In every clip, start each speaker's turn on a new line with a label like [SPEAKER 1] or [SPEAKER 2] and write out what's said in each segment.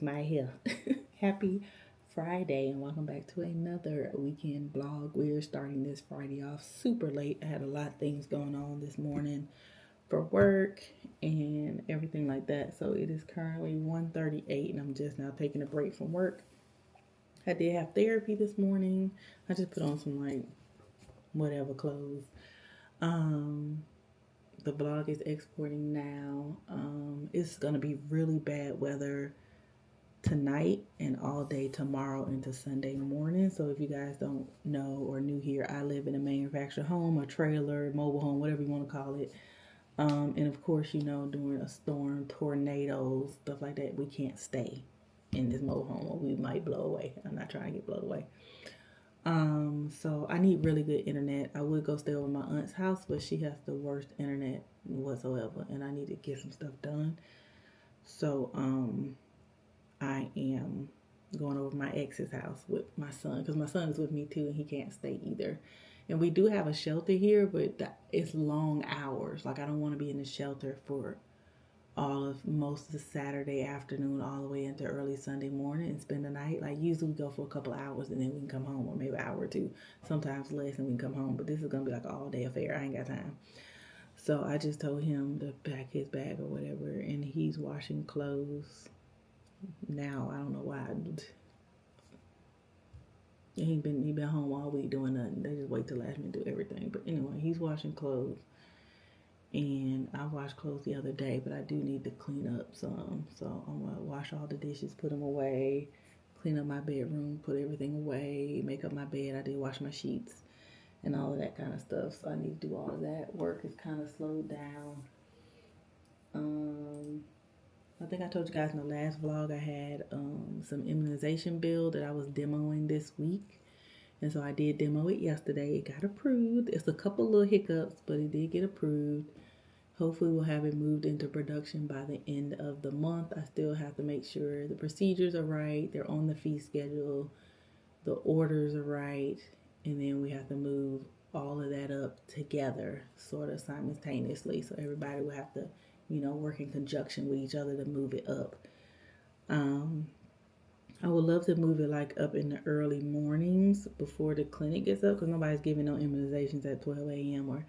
[SPEAKER 1] my hair. Happy Friday and welcome back to another weekend vlog. We're starting this Friday off super late. I had a lot of things going on this morning for work and everything like that. So it is currently 1:38 and I'm just now taking a break from work. I did have therapy this morning. I just put on some like whatever clothes. The vlog is exporting now. It's gonna be really bad weather tonight and all day tomorrow into Sunday morning. So if you guys don't know or new here, I live in a manufactured home, a trailer, mobile home, whatever you want to call it. And of course, you know, during a storm, tornadoes, stuff like that, we can't stay in this mobile home or we might blow away. I'm not trying to get blown away. So I need really good internet. I would go stay over my aunt's house, but she has the worst internet whatsoever, and I need to get some stuff done. So, I am going over my ex's house with my son, because my son is with me too, and he can't stay either. And we do have a shelter here, but it's long hours. Like, I don't want to be in the shelter for most of the Saturday afternoon all the way into early Sunday morning and spend the night. Like, usually we go for a couple hours and then we can come home, or maybe an hour or two, sometimes less, and we can come home. But this is gonna be like an all day affair. I ain't got time. So I just told him to pack his bag or whatever, and he's washing clothes now. I don't know why. He been home all week doing nothing. They just wait till last minute to do everything. But anyway, he's washing clothes. And I washed clothes the other day, but I do need to clean up some. So I'm going to wash all the dishes, put them away, clean up my bedroom, put everything away, make up my bed. I did wash my sheets and all of that kind of stuff. So I need to do all of that. Work is kind of slowed down. I think I told you guys in the last vlog I had some immunization bill that I was demoing this week. And so I did demo it yesterday. It got approved. It's a couple little hiccups, but it did get approved. Hopefully we'll have it moved into production by the end of the month. I still have to make sure the procedures are right. They're on the fee schedule. The orders are right. And then we have to move all of that up together, sort of simultaneously. So everybody will have to, you know, work in conjunction with each other to move it up. I would love to move it like up in the early mornings before the clinic gets up, because nobody's giving no immunizations at 12 a.m.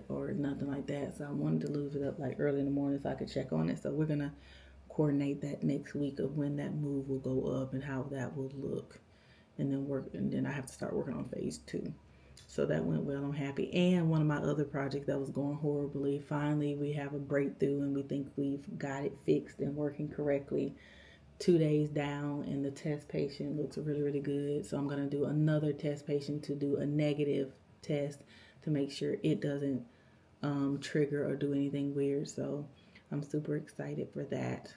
[SPEAKER 1] or nothing like that. So I wanted to move it up like early in the morning so I could check on it. So we're gonna coordinate that next week of when that move will go up and how that will look, and then I have to start working on phase 2. So that went well. I'm happy. And one of my other projects that was going horribly, finally we have a breakthrough and we think we've got it fixed and working correctly. 2 days down, and the test patient looks really, really good. So I'm going to do another test patient to do a negative test to make sure it doesn't trigger or do anything weird. So I'm super excited for that.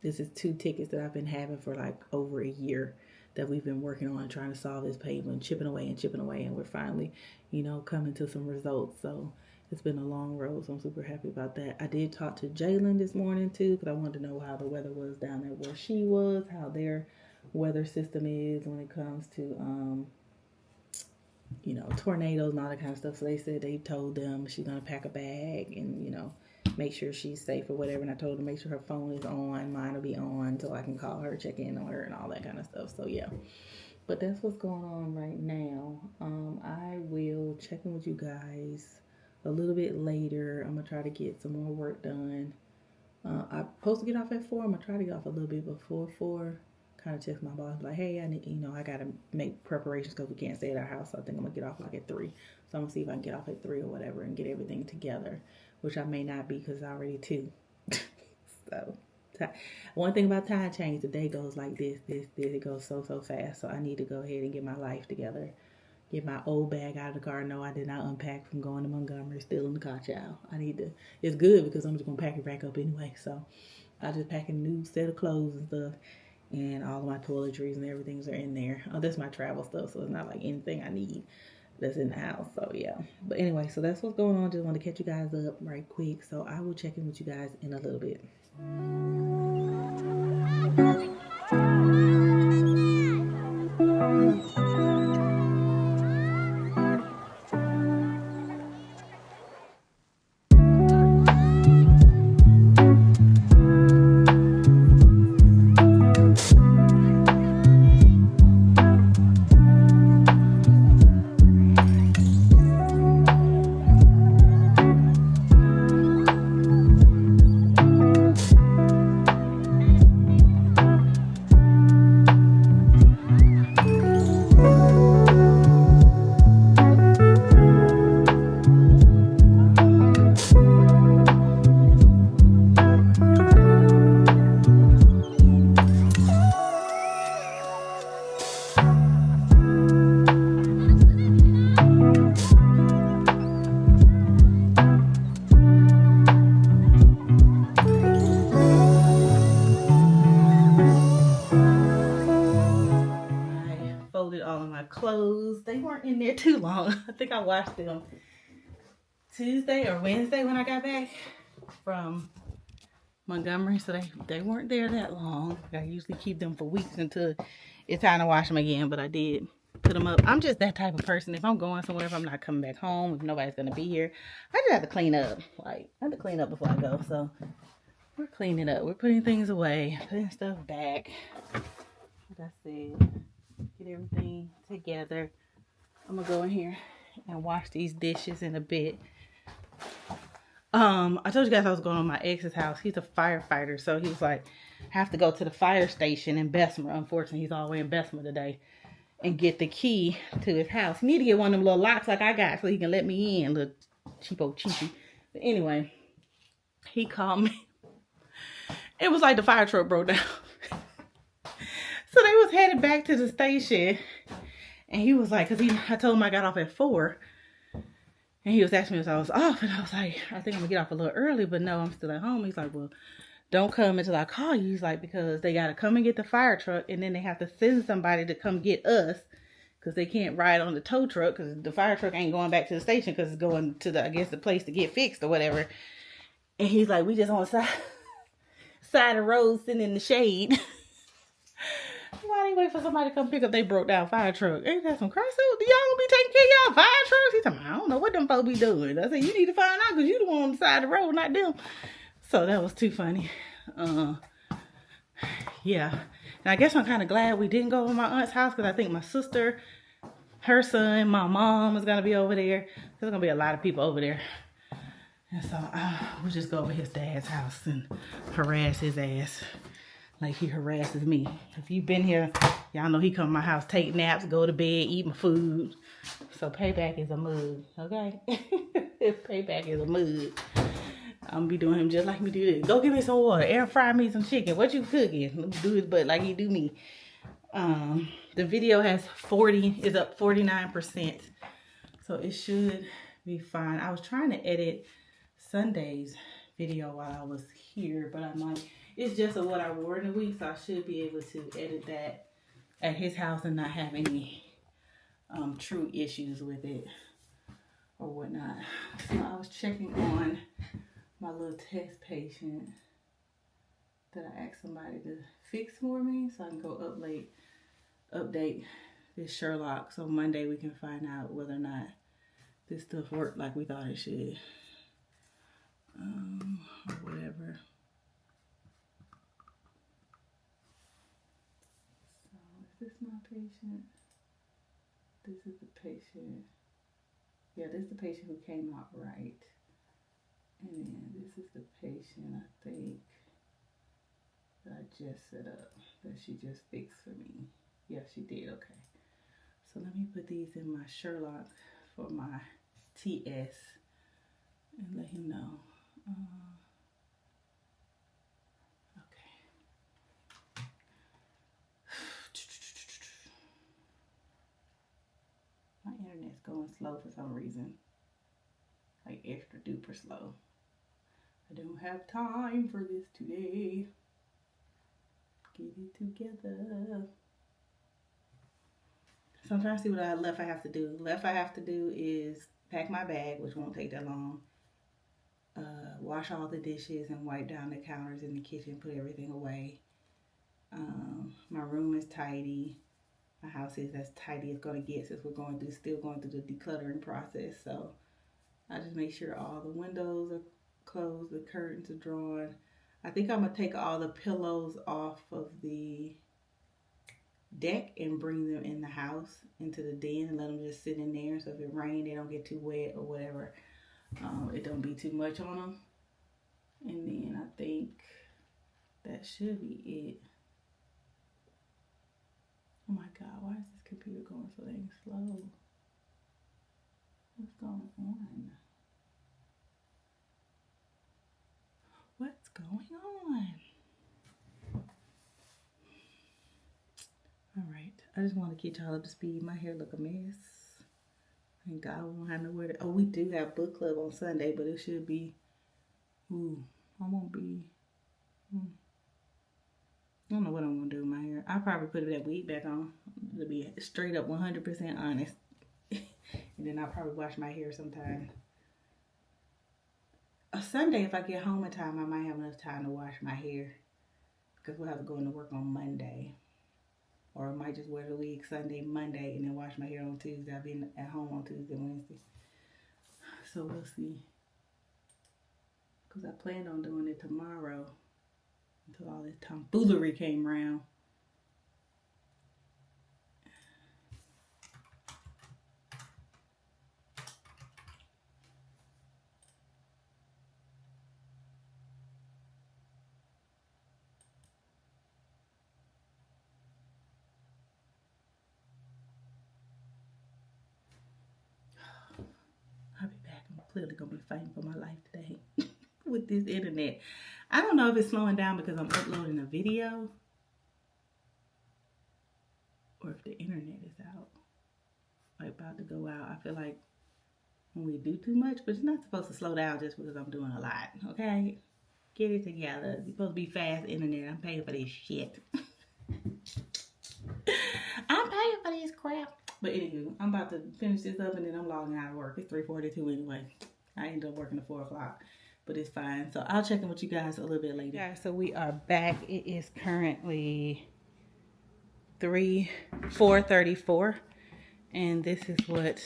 [SPEAKER 1] This is 2 tickets that I've been having for like over a year that we've been working on trying to solve this payment, chipping away, and we're finally, you know, coming to some results. So it's been a long road, so I'm super happy about that. I did talk to Jalen this morning too, because I wanted to know how the weather was down there where she was, how their weather system is when it comes to, you know, tornadoes and all that kind of stuff. So they said they told them she's gonna pack a bag and, you know, make sure she's safe or whatever. And I told her to make sure her phone is on, mine will be on, so I can call her, check in on her, and all that kind of stuff. So yeah. But that's what's going on right now. I will check in with you guys a little bit later. I'm gonna try to get some more work done. I'm supposed to get off at 4. I'm gonna try to get off a little bit before 4. Kind of text my boss like, hey, I need, you know, I gotta make preparations because we can't stay at our house. So I think I'm gonna get off like at 3. So I'm gonna see if I can get off at 3 or whatever and get everything together, which I may not be because it's already 2. So one thing about time change, the day goes like this. It goes so fast. So I need to go ahead and get my life together. Get my old bag out of the car. No, I did not unpack from going to Montgomery. Still in the car, child. It's good because I'm just going to pack it back up anyway. So I just pack a new set of clothes and stuff. And all of my toiletries and everything's are in there. Oh, that's my travel stuff. So it's not like anything I need that's in the house. So yeah. But anyway, so that's what's going on. Just want to catch you guys up right quick. So I will check in with you guys in a little bit. weren't in there too long. I think I watched them Tuesday or Wednesday when I got back from Montgomery, so they weren't there that long. I usually keep them for weeks until it's time to wash them again, but I did put them up. I'm just that type of person. If I'm going somewhere, if I'm not coming back home, if nobody's gonna be here, I just have to clean up. Like, I have to clean up before I go. So we're cleaning up. We're putting things away, putting stuff back. Like I said, get everything together. I'm gonna go in here and wash these dishes in a bit. I told you guys I was going to my ex's house. He's a firefighter, so he was like, I have to go to the fire station in Bessemer. Unfortunately, he's all the way in Bessemer today, and get the key to his house. He need to get one of them little locks like I got so he can let me in, little cheapy. But anyway, he called me. It was like the fire truck broke down. So they was headed back to the station, and he was like, I told him I got off at 4. And he was asking me if I was off, and I was like, I think I'm gonna get off a little early, but no, I'm still at home. He's like, well, don't come until I call you. He's like, because they gotta come and get the fire truck, and then they have to send somebody to come get us, because they can't ride on the tow truck, because the fire truck ain't going back to the station, because it's going to the, I guess, the place to get fixed or whatever. And he's like, we just on the side of the road sitting in the shade. Why they wait for somebody to come pick up their broke down fire truck? Ain't that some crazy? Do y'all gonna be taking care of y'all fire trucks? He's talking, I don't know what them folks be doing. I said, you need to find out, because you the one on the side of the road, not them. So that was too funny. Yeah. And I guess I'm kind of glad we didn't go to my aunt's house, because I think my sister, her son, my mom is gonna be over there. There's gonna be a lot of people over there. And so we'll just go over his dad's house and harass his ass like he harasses me. If you've been here, y'all know he come to my house, take naps, go to bed, eat my food. So payback is a mug, okay? Payback is a mug. I'm gonna be doing him just like me do this. Go get me some water, air fry me some chicken. What you cooking? Let me do his butt like he do me. The video is up 49%. So it should be fine. I was trying to edit Sunday's video while I was here, but I'm like, it's just what I wore in a week, so I should be able to edit that at his house and not have any true issues with it or whatnot. So I was checking on my little test patient that I asked somebody to fix for me, so I can go update this Sherlock, so Monday we can find out whether or not this stuff worked like we thought it should, or whatever. So is this my patient? This is the patient. Yeah, this is the patient who came out right. And then this is the patient, I think, that I just set up, that she just fixed for me. Yeah, she did, okay. So let me put these in my Sherlock for my TS and let him know. Okay. My internet's going slow for some reason. Like extra duper slow. I don't have time for this today. Get it together. So I'm trying to see what I have to do. Left I have to do is pack my bag, which won't take that long. Wash all the dishes and wipe down the counters in the kitchen, put everything away. My room is tidy. My house is as tidy as it's gonna get since we're still going through the decluttering process. So I just make sure all the windows are closed, the curtains are drawn. I think I'm gonna take all the pillows off of the deck and bring them in the house into the den and let them just sit in there, so if it rains they don't get too wet or whatever. It don't be too much on them. And then I think that should be it. Oh my god, why is this computer going so dang slow? What's going on? What's going on? Alright, I just want to get y'all up to speed. My hair look a mess. Thank God we won't have nowhere to... Oh, we do have book club on Sunday, but it should be... Ooh, I won't be... I don't know what I'm going to do with my hair. I'll probably put that wig back on. To be straight up 100% honest. And then I'll probably wash my hair sometime. A Sunday, if I get home in time, I might have enough time to wash my hair. Because we'll have to go into work on Monday. Or I might just wear the wig Sunday, Monday, and then wash my hair on Tuesday. I'll be at home on Tuesday, Wednesday. So we'll see. Because I planned on doing it tomorrow. Until all this tomfoolery came around. I'll be back. I'm clearly going to be fighting for my life today with this internet. I don't know if it's slowing down because I'm uploading a video or if the internet is out. Like about to go out. I feel like when we do too much, but it's not supposed to slow down just because I'm doing a lot. Okay? Get it together. It's supposed to be fast internet. I'm paying for this shit. I'm paying for this crap. But anywho, I'm about to finish this up and then I'm logging out of work. It's 3:42 anyway. I ended up working at 4 o'clock, but it's fine. So I'll check in with you guys a little bit later. Guys, so we are back. It is currently 4:34, and this is what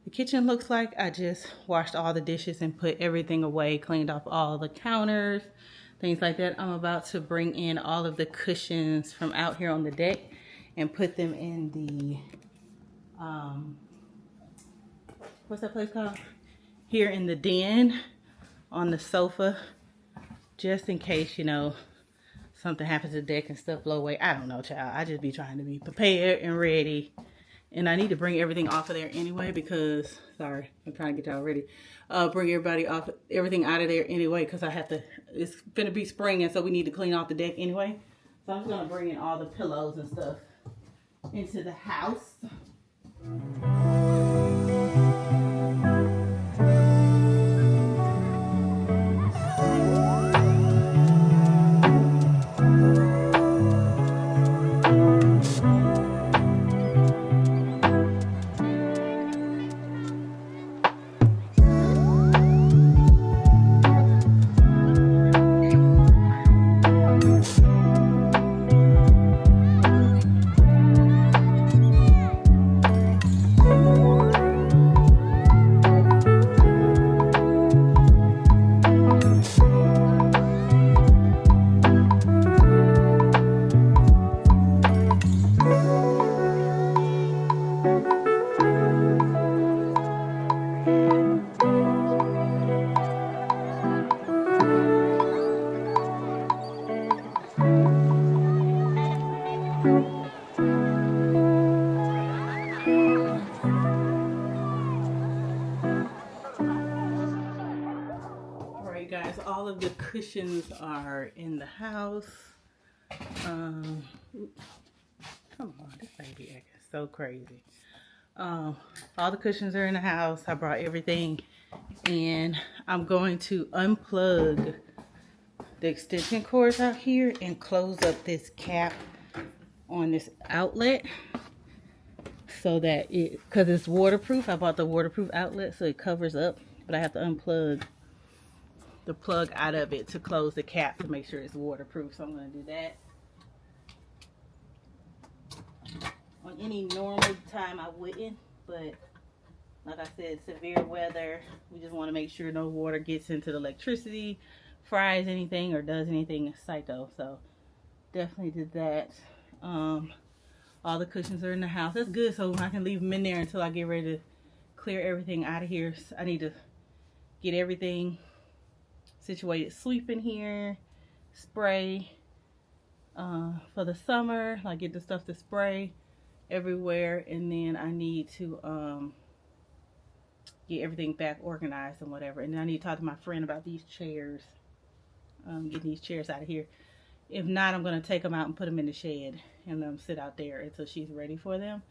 [SPEAKER 1] the kitchen looks like. I just washed all the dishes and put everything away, cleaned off all the counters, things like that. I'm about to bring in all of the cushions from out here on the deck and put them in the what's that place called? Here in the den on the sofa, just in case, you know, something happens to the deck and stuff blow away. I don't know, child. I just be trying to be prepared and ready. And I need to bring everything off of there anyway because, sorry, I'm trying to get y'all ready. Bring everything out of there anyway because I have to, it's gonna be spring and so we need to clean off the deck anyway. So I'm just gonna bring in all the pillows and stuff into the house. Guys, all of the cushions are in the house. Come on, this baby acting so crazy. All the cushions are in the house. I brought everything in. I'm going to unplug the extension cords out here and close up this cap on this outlet so that because it's waterproof. I bought the waterproof outlet so it covers up, but I have to unplug the plug out of it to close the cap to make sure it's waterproof. So I'm going to do that. On any normal time I wouldn't, but like I said, severe weather, we just want to make sure no water gets into the electricity, fries anything, or does anything psycho. So definitely did that. All the cushions are in the house. That's good, so I can leave them in there until I get ready to clear everything out of here. So I need to get everything situated, sweep in here, spray for the summer, like get the stuff to spray everywhere, and then I need to get everything back organized and whatever. And then I need to talk to my friend about these chairs, getting these chairs out of here. If not, I'm going to take them out and put them in the shed and let them sit out there until she's ready for them.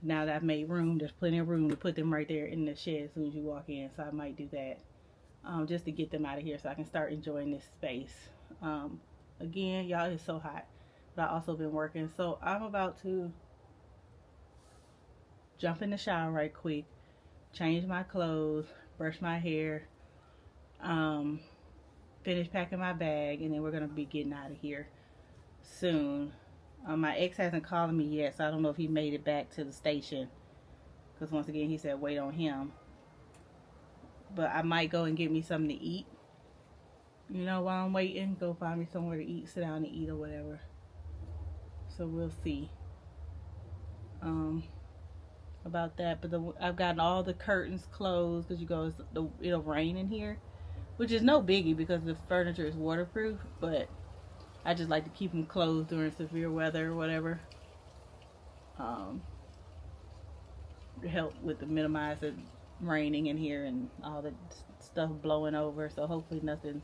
[SPEAKER 1] Now that I've made room, there's plenty of room to put them right there in the shed as soon as you walk in, so I might do that. Just to get them out of here so I can start enjoying this space. Again, y'all, it's so hot, but I also been working. So I'm about to jump in the shower right quick change my clothes, brush my hair, finish packing my bag, and then we're gonna be getting out of here soon. My ex hasn't called me yet, so I don't know if he made it back to the station, because once again he said wait on him. But I might go and get me something to eat, you know, while I'm waiting. Go find me somewhere to eat, sit down and eat or whatever. So we'll see about that. But I've gotten all the curtains closed, because it'll rain in here, which is no biggie because the furniture is waterproof, but I just like to keep them closed during severe weather or whatever. Help with the minimize the raining in here and all the stuff blowing over. So hopefully nothing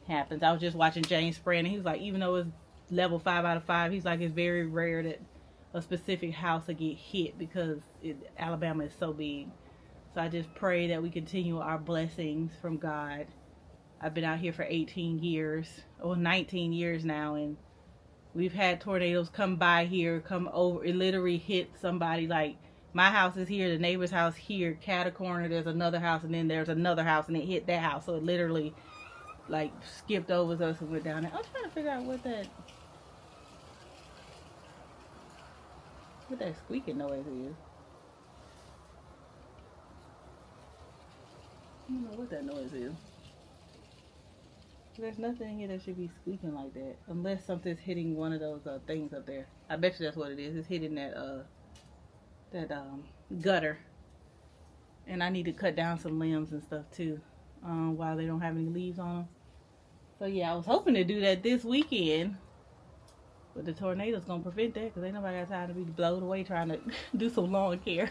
[SPEAKER 1] happens. I was just watching James Spread, and he was like, even though it's level 5 out of 5, he's like, it's very rare that a specific house will get hit because Alabama is so big. So I just pray that we continue our blessings from God. I've been out here for 18 years, or 19 years now, and we've had tornadoes come by here, come over. It literally hit somebody. Like, my house is here, the neighbor's house here, cat a corner, there's another house, and then there's another house, and it hit that house. So it literally, like, skipped over us and went down there. I'm trying to figure out what that squeaking noise is. I don't know what that noise is. There's nothing in here that should be squeaking like that, unless something's hitting one of those things up there. I bet you that's what it is. It's hitting that gutter. And I need to cut down some limbs and stuff too, while they don't have any leaves on them. So yeah, I was hoping to do that this weekend, but the tornado's gonna prevent that, because ain't nobody got time to be blown away trying to do some lawn care.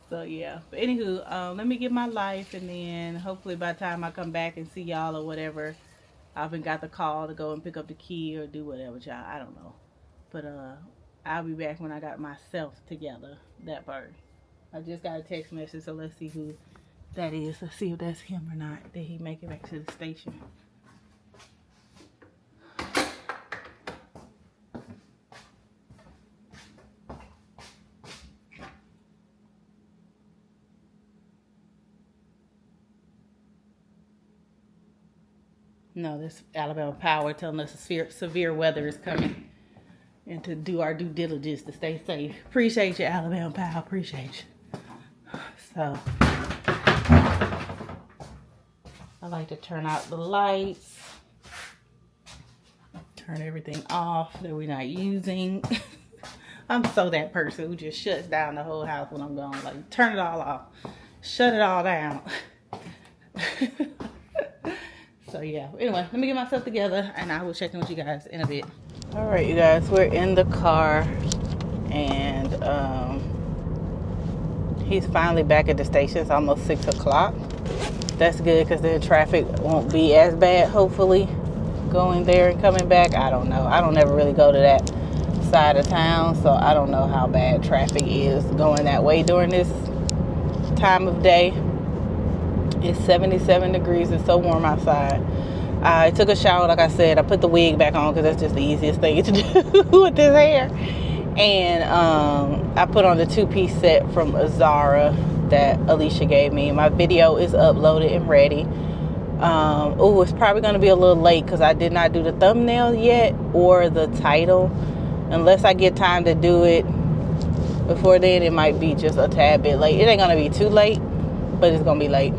[SPEAKER 1] So yeah, but anywho, let me get my life, and then hopefully by the time I come back and see y'all or whatever, I haven't got the call to go and pick up the key or do whatever, y'all. I don't know. But I'll be back when I got myself together, that part. I just got a text message, so let's see who that is. Let's see if that's him or not. Did he make it back to the station? No, this Alabama Power telling us severe weather is coming, and to do our due diligence to stay safe. Appreciate you, Alabama Power. Appreciate you. So I like to turn out the lights, turn everything off that we're not using. I'm so that person who just shuts down the whole house when I'm gone. Like, turn it all off, shut it all down. So yeah, anyway, let me get myself together and I will check in with you guys in a bit. All right, you guys, we're in the car, and he's finally back at the station. It's almost 6 o'clock. That's good, because then traffic won't be as bad, hopefully, going there and coming back. I don't know. I don't ever really go to that side of town, so I don't know how bad traffic is going that way during this time of day. It's 77 degrees. It's so warm outside. I took a shower, like I said. I put the wig back on because that's just the easiest thing to do with this hair. And I put on the 2-piece set from Zara that Alicia gave me. My video is uploaded and ready. Oh, it's probably going to be a little late because I did not do the thumbnail yet or the title. Unless I get time to do it before then, it might be just a tad bit late. It ain't going to be too late, but it's going to be late.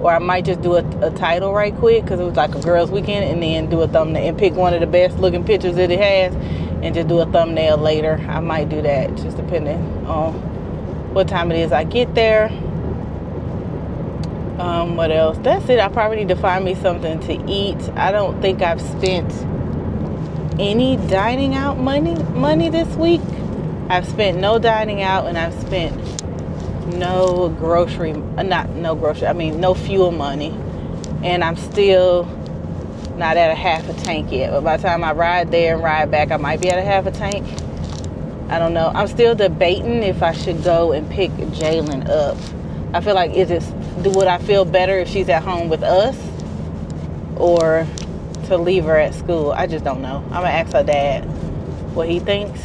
[SPEAKER 1] Or I might just do a title right quick, because it was like a girls weekend, and then do a thumbnail and pick one of the best looking pictures that it has and just do a thumbnail later. I might do that, just depending on what time it is I get there. What else? That's it. I probably need to find me something to eat. I don't think I've spent any dining out money this week. I've spent no dining out, and I've spent no fuel money, and I'm still not at a half a tank yet. But by the time I ride there and ride back, I might be at a half a tank. I don't know. I'm still debating if I should go and pick Jalen up. I feel like, would I feel better if she's at home with us, or to leave her at school? I just don't know. I'm gonna ask her dad what he thinks.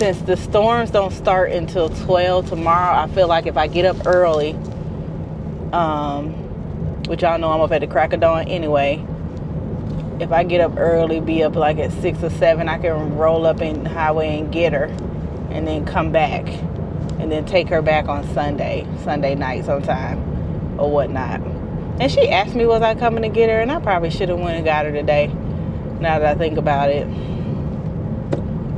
[SPEAKER 1] since the storms don't start until 12 tomorrow, I feel like if I get up early, which y'all know I'm up at the crack of dawn anyway, if I get up early, be up like at 6 or 7, I can roll up in the highway and get her, and then come back, and then take her back on Sunday night sometime, or whatnot. And she asked me, was I coming to get her? And I probably should have went and got her today, now that I think about it.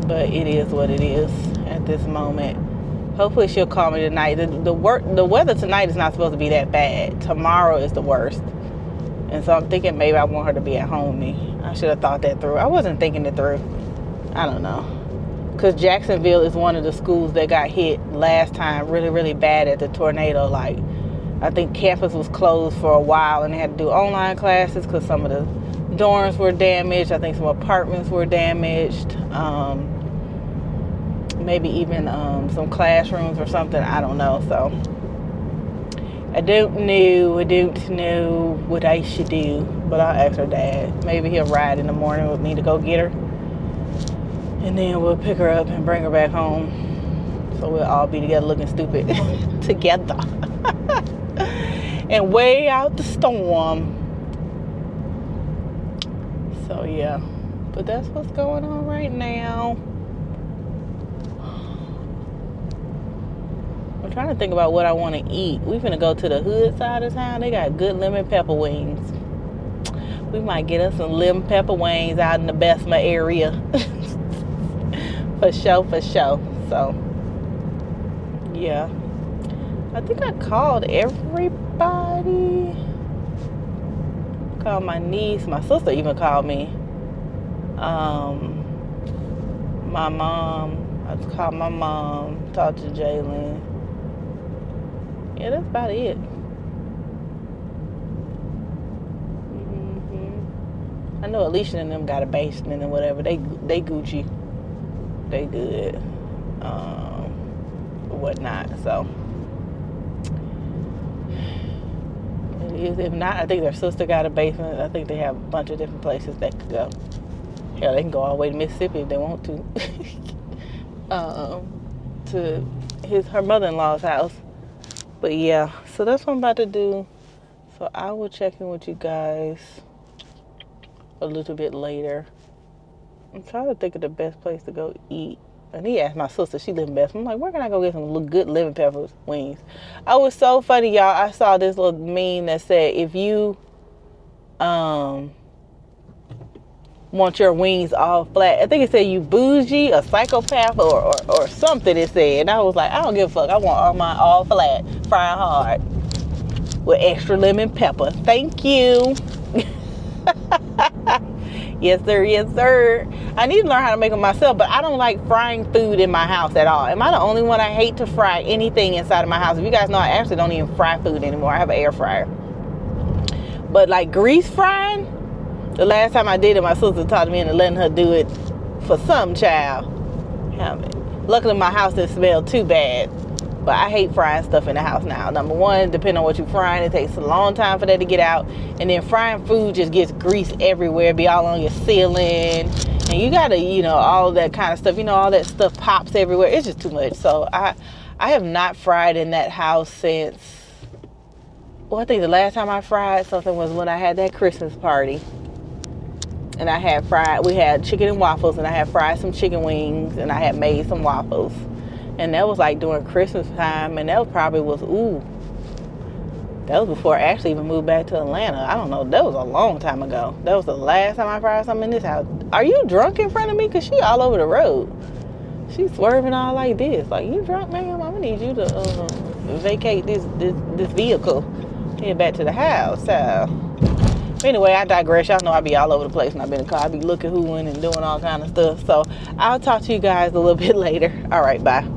[SPEAKER 1] But it is what it is at this moment. Hopefully she'll call me tonight. The weather tonight is not supposed to be that bad. Tomorrow is the worst. And so I'm thinking maybe I want her to be at home with me. I should have thought that through. I wasn't thinking it through. I don't know. Because Jacksonville is one of the schools that got hit last time really, really bad at the tornado. Like, I think campus was closed for a while and they had to do online classes because some of the dorms were damaged. I think some apartments were damaged. Maybe even some classrooms or something. I don't know. So I don't know what I should do. But I'll ask her dad. Maybe he'll ride in the morning with me to go get her. And then we'll pick her up and bring her back home. So we'll all be together looking stupid together. And way out the storm. So yeah. But that's what's going on right now. I'm trying to think about what I want to eat. We're finna go to the hood side of town. They got good lemon pepper wings. We might get us some lemon pepper wings out in the Bessemer area. For sure. So, yeah. I think I called everybody. Called my niece. My sister even called me. My mom. I called my mom. Talked to Jalen. Yeah, that's about it. I know Alicia and them got a basement and whatever. They Gucci. They good. Whatnot. So it is. If not, I think their sister got a basement. I think they have a bunch of different places they could go. Hell, they can go all the way to Mississippi if they want to. To her mother-in-law's house. But yeah, so that's what I'm about to do. So I will check in with you guys a little bit later. I'm trying to think of the best place to go eat. And he asked my sister, she lives in Best. I'm like, where can I go get some good lemon pepper wings? Oh, it was so funny, y'all. I saw this little meme that said, if you want your wings all flat, I think it said you bougie, a psychopath, or something it said. And I was like, I don't give a fuck. I want all mine all flat, fried hard, with extra lemon pepper. Thank you. Yes, sir. Yes, sir. I need to learn how to make them myself, but I don't like frying food in my house at all. Am I the only one? I hate to fry anything inside of my house. If you guys know, I actually don't even fry food anymore. I have an air fryer. But like grease frying, the last time I did it, my sister taught me into letting her do it for some child. Luckily, my house didn't smell too bad. But I hate frying stuff in the house now. Number one, depending on what you're frying, it takes a long time for that to get out. And then frying food just gets grease everywhere, be all on your ceiling. And you gotta, all that kind of stuff. All that stuff pops everywhere. It's just too much. So I have not fried in that house since, I think the last time I fried something was when I had that Christmas party. And we had chicken and waffles, and I had fried some chicken wings, and I had made some waffles. And that was like during Christmas time, and that probably was, that was before I actually even moved back to Atlanta. I don't know, that was a long time ago. That was the last time I fried something in this house. Are you drunk in front of me? Because she all over the road. She's swerving all like this. Like, you drunk, ma'am? I'm going to need you to vacate this vehicle. Head back to the house. So, anyway, I digress. Y'all know I be all over the place when I've been in the car. I be looking, hooing, and doing all kind of stuff. So, I'll talk to you guys a little bit later. All right, bye.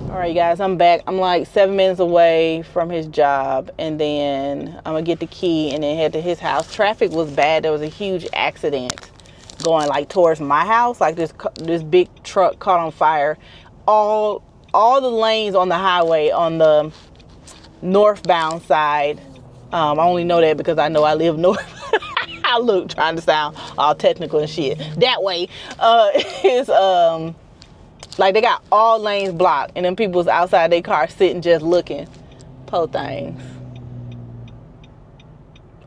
[SPEAKER 1] All right, guys, I'm back. I'm like 7 minutes away from his job, and then I'm going to get the key and then head to his house. Traffic was bad. There was a huge accident going like towards my house. Like this big truck caught on fire. All the lanes on the highway on the northbound side. I only know that because I know I live north. I look trying to sound all technical and shit. That way is Like, they got all lanes blocked, and then people's outside their car sitting just looking. Po things.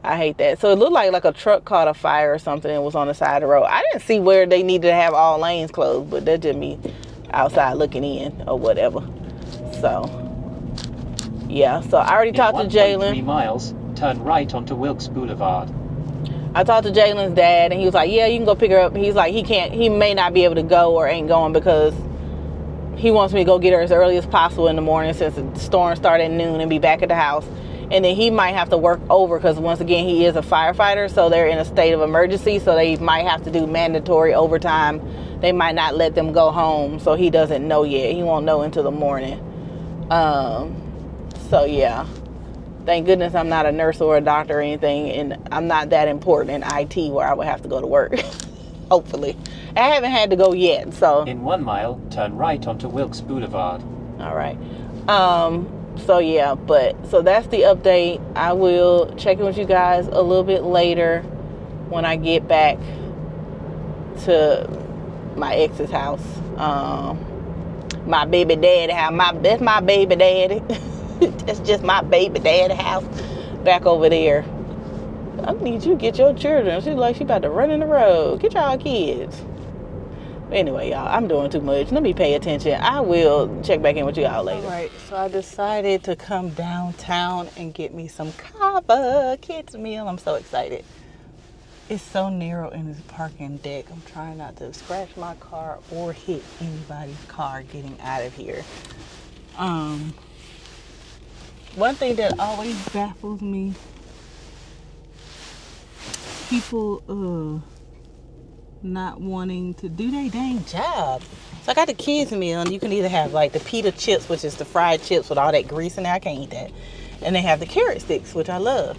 [SPEAKER 1] I hate that. So it looked like a truck caught a fire or something and was on the side of the road. I didn't see where they needed to have all lanes closed, but that just me outside looking in or whatever. So, yeah. So I already talked to Jalen.
[SPEAKER 2] 3 miles, turn right onto Wilkes Boulevard.
[SPEAKER 1] I talked to Jalen's dad, and he was like, yeah, you can go pick her up. He's like, he may not be able to go or ain't going because he wants me to go get her as early as possible in the morning since the storm started at noon and be back at the house. And then he might have to work over because, once again, he is a firefighter, so they're in a state of emergency, so they might have to do mandatory overtime. They might not let them go home, so he doesn't know yet. He won't know until the morning. So, yeah. Thank goodness I'm not a nurse or a doctor or anything, and I'm not that important in IT where I would have to go to work. Hopefully. I haven't had to go yet, so.
[SPEAKER 2] In 1 mile, turn right onto Wilkes Boulevard.
[SPEAKER 1] All right. So yeah, so that's the update. I will check in with you guys a little bit later when I get back to my ex's house. My baby daddy house. That's my baby daddy. That's just my baby daddy house back over there. I need you to get your children. She's like, she about to run in the road. Get y'all kids. Anyway, y'all, I'm doing too much. Let me pay attention. I will check back in with you all later. All right, so I decided to come downtown and get me some kava kids meal. I'm so excited. It's so narrow in this parking deck. I'm trying not to scratch my car or hit anybody's car getting out of here. One thing that always baffles me, people not wanting to do their dang job. So I got the kids meal, and you can either have like the pita chips, which is the fried chips with all that grease in there. I can't eat that. And they have the carrot sticks, which I love.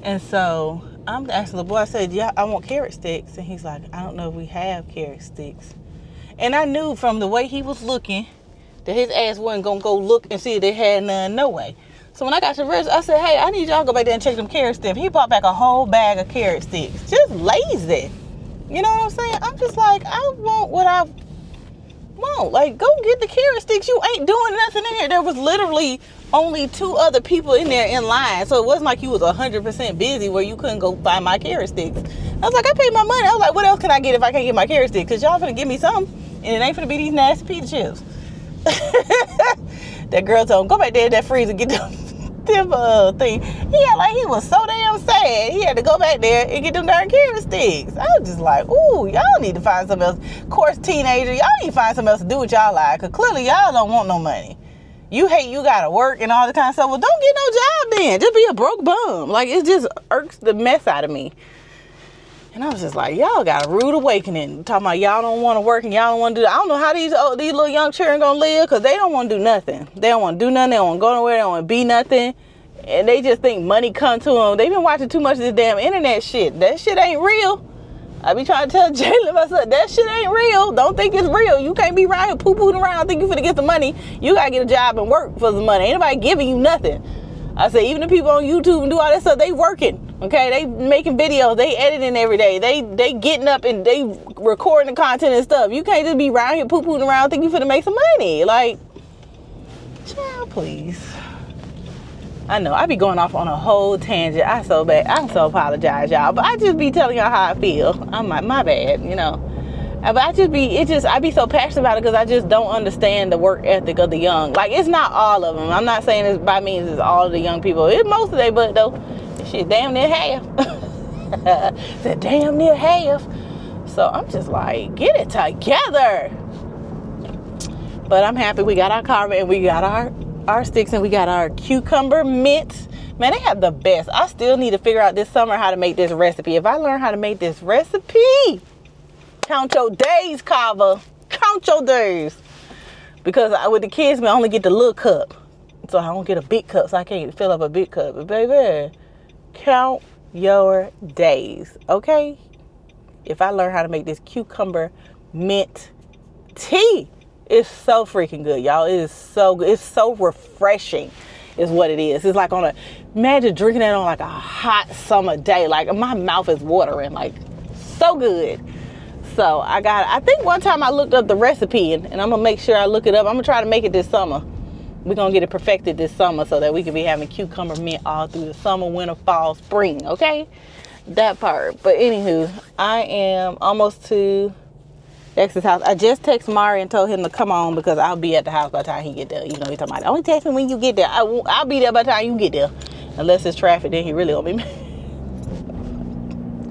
[SPEAKER 1] And so I'm asking the boy, I said, yeah, I want carrot sticks. And he's like, I don't know if we have carrot sticks. And I knew from the way he was looking that his ass wasn't gonna go look and see if they had none, no way. So when I got to the register, I said, hey, I need y'all to go back there and check them carrot sticks. He brought back a whole bag of carrot sticks. Just lazy. You know what I'm saying? I'm just like, I want what I want. Like, go get the carrot sticks. You ain't doing nothing in here. There was literally only 2 other people in there in line. So it wasn't like you was 100% busy where you couldn't go buy my carrot sticks. I was like, I paid my money. I was like, what else can I get if I can't get my carrot sticks? Because y'all finna give me some. And it ain't finna be these nasty pita chips. That girl told him, go back there in that freezer and get them thing. He had like, he was so damn sad. He had to go back there and get them darn carrot sticks. I was just like, ooh, y'all need to find something else. Of course, teenagers, y'all need to find something else to do with y'all life. Because clearly y'all don't want no money. You hate you gotta work and all the kind of stuff. Well, don't get no job then. Just be a broke bum. Like, it just irks the mess out of me. And I was just like, y'all got a rude awakening. Talking about y'all don't want to work and y'all don't want to do that. I don't know how these little young children going to live, because they don't want to do nothing. They don't want to do nothing. They don't want to go nowhere. They don't want to be nothing. And they just think money come to them. They've been watching too much of this damn internet shit. That shit ain't real. I be trying to tell Jalen myself, that shit ain't real. Don't think it's real. You can't be around here poo-pooing around think you finna get some money. You got to get a job and work for some money. Ain't nobody giving you nothing. I said, even the people on YouTube and do all that stuff, they working. Okay, they making videos, they editing every day, they getting up and they recording the content and stuff. You can't just be around here poo-pooing around think you finna make some money. Like, child, please. I know I be going off on a whole tangent. I so bad. I'm so apologize, y'all, but I just be telling y'all how I feel. I'm like, my bad, you know. But I be so passionate about it because I just don't understand the work ethic of the young. Like, it's not all of them. I'm not saying it's by means it's all of the young people. It's most of they, but though. Shit, damn near half. Said damn near half. So I'm just like, get it together. But I'm happy we got our carver and we got our sticks and we got our cucumber mint. Man, they have the best. I still need to figure out this summer how to make this recipe. If I learn how to make this recipe, count your days, Kava. Count your days. Because with the kids, I only get the little cup. So I don't get a big cup, so I can't fill up a big cup. But baby, count your days, okay? If I learn how to make this cucumber mint tea, it's so freaking good, y'all. It is so good. It's so refreshing is what it is. It's like imagine drinking that on like a hot summer day. Like, my mouth is watering, like, so good. So I think one time I looked up the recipe, and I'm gonna make sure I look it up. I'm gonna try to make it this summer. We're gonna get it perfected this summer so that we can be having cucumber mint all through the summer, winter, fall, spring. Okay, that part. But anywho, I am almost to X's house. I just texted Mari and told him to come on because I'll be at the house by the time he get there. You know, he's talking about, only text me when you get there. I'll be there by the time you get there. Unless it's traffic, then he really gonna be mad.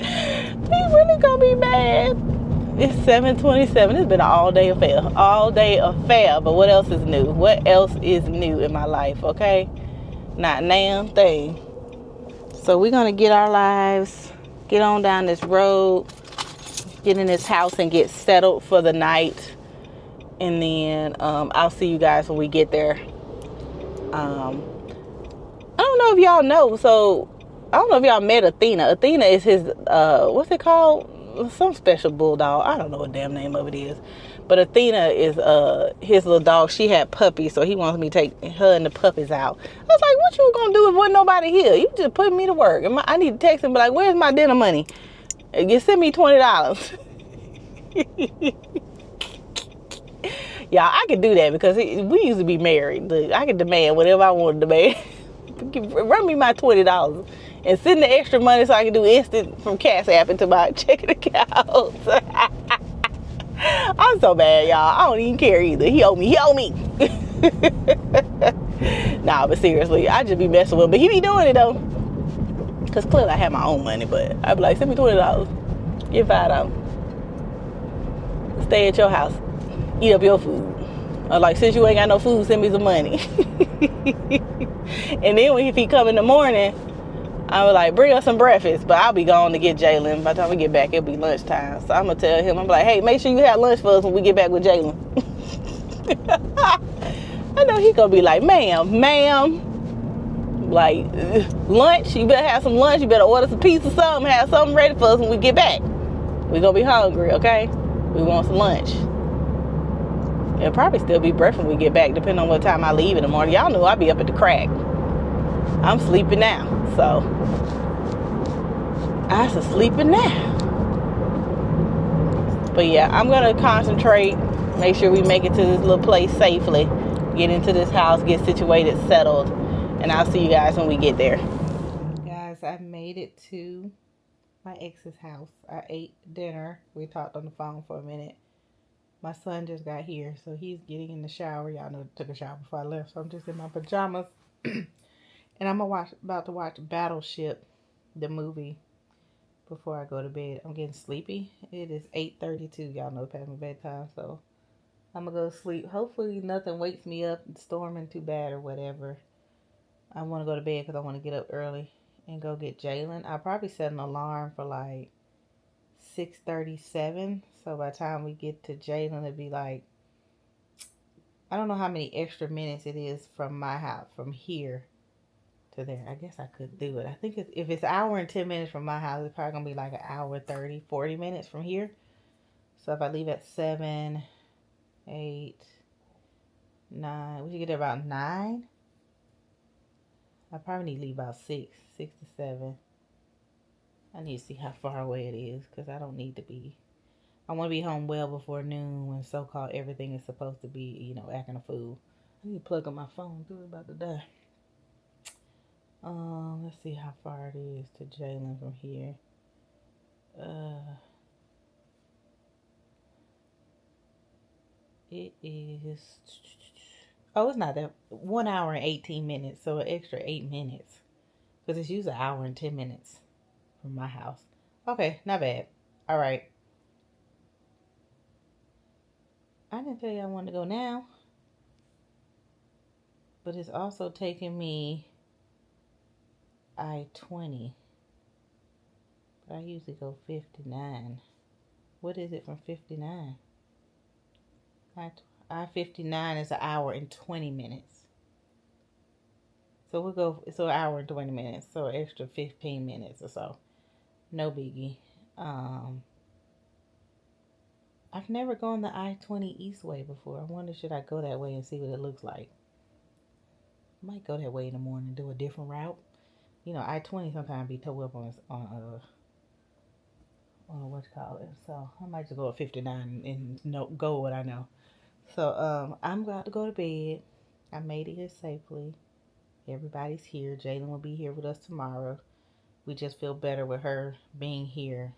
[SPEAKER 1] He really gonna be mad. It's 7:27. It's been an all-day affair. All-day affair. But what else is new? What else is new in my life, okay? Not a damn thing. So we're gonna get our lives, get on down this road, get in this house and get settled for the night. And then I'll see you guys when we get there. I don't know if y'all know. So I don't know if y'all met Athena. Athena is his, what's it called? Some special bulldog. I don't know what damn name of it is. But Athena is his little dog. She had puppies, so he wants me to take her and the puppies out. I was like, what you gonna do if wasn't nobody here? You just put me to work. I need to text him, be like, where's my dinner money? You send me $20. Y'all, I could do that because we used to be married. I could demand whatever I wanted to demand. Run me my $20 and send the extra money so I can do instant from Cash App into my checking account. I'm so bad, y'all. I don't even care either. He owe me. Nah, but seriously, I just be messing with him. But he be doing it though. Because clearly I have my own money, but I'd be like, send me $20. Get $5. Stay at your house. Eat up your food. Or like, since you ain't got no food, send me some money. And then if he come in the morning, I was like, bring us some breakfast. But I'll be gone to get Jalen. By the time we get back, it'll be lunchtime. So I'm going to tell him, I'm like, hey, make sure you have lunch for us when we get back with Jalen. I know he going to be like, ma'am. Like, lunch? You better have some lunch. You better order some pizza or something. Have something ready for us when we get back. We're going to be hungry, okay? We want some lunch. It'll probably still be breakfast when we get back, depending on what time I leave in the morning. Y'all know I'll be up at the crack. I'm sleeping now, so I'm sleeping now. But yeah, I'm gonna concentrate, make sure we make it to this little place safely, get into this house, get situated, settled, and I'll see you guys when we get there. Guys, I made it to my ex's house. I ate dinner. We talked on the phone for a minute. My son just got here, so he's getting in the shower. Y'all know I took a shower before I left, so I'm just in my pajamas. And I'm about to watch Battleship, the movie, before I go to bed. I'm getting sleepy. It is 8:32. Y'all know past my bedtime, so I'm going to go to sleep. Hopefully nothing wakes me up, storming too bad or whatever. I want to go to bed because I want to get up early and go get Jalen. I'll probably set an alarm for like 6:37. So by the time we get to Jalen, it'll be like, I don't know how many extra minutes it is from my house, from here to there. I guess I could do it. I think if it's an hour and 10 minutes from my house, it's probably going to be like an hour 30, 40 minutes from here. So if I leave at 7, 8, 9, we should get there about 9. I probably need to leave about 6 to 7. I need to see how far away it is because I don't need to be. I want to be home well before noon when so-called everything is supposed to be, acting a fool. I need to plug up my phone. Dude, about to die. Let's see how far it is to Jalen from here. It is. Oh, it's not that. 1 hour and 18 minutes, so an extra 8 minutes. Because it's usually an hour and 10 minutes from my house. Okay, not bad. All right. I didn't tell you I wanted to go now. But it's also taking me I-20. But I usually go 59. What is it from 59? I-59 is an hour and 20 minutes. So we'll go, so an hour and 20 minutes. So an extra 15 minutes or so. No biggie. I've never gone the I-20 East way before. I wonder, should I go that way and see what it looks like? I might go that way in the morning and do a different route. I-20 sometimes be towed up what you call it. So I might just go at 59 and go what I know. So I'm about to go to bed. I made it here safely. Everybody's here. Jalen will be here with us tomorrow. We just feel better with her being here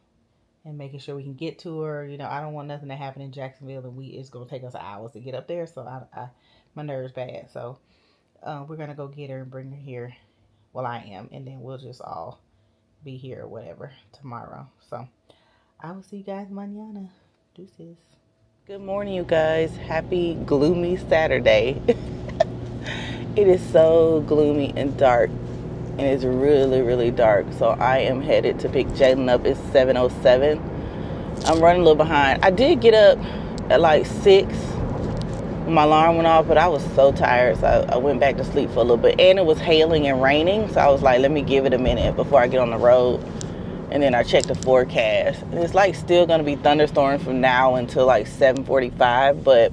[SPEAKER 1] and making sure we can get to her. You know, I don't want nothing to happen in Jacksonville and it's going to take us hours to get up there. So my nerves bad. So we're going to go get her and bring her here. Well, I am. And then we'll just all be here or whatever tomorrow. So I will see you guys mañana. Deuces. Good morning, you guys. Happy gloomy Saturday. It is so gloomy and dark. And it's really, really dark. So I am headed to pick Jalen up. It's 7:07. I'm running a little behind. I did get up at like 6 when my alarm went off, but I was so tired. So I went back to sleep for a little bit. And it was hailing and raining. So I was like, let me give it a minute before I get on the road. And then I checked the forecast. And it's like still going to be thunderstorms from now until like 7:45. But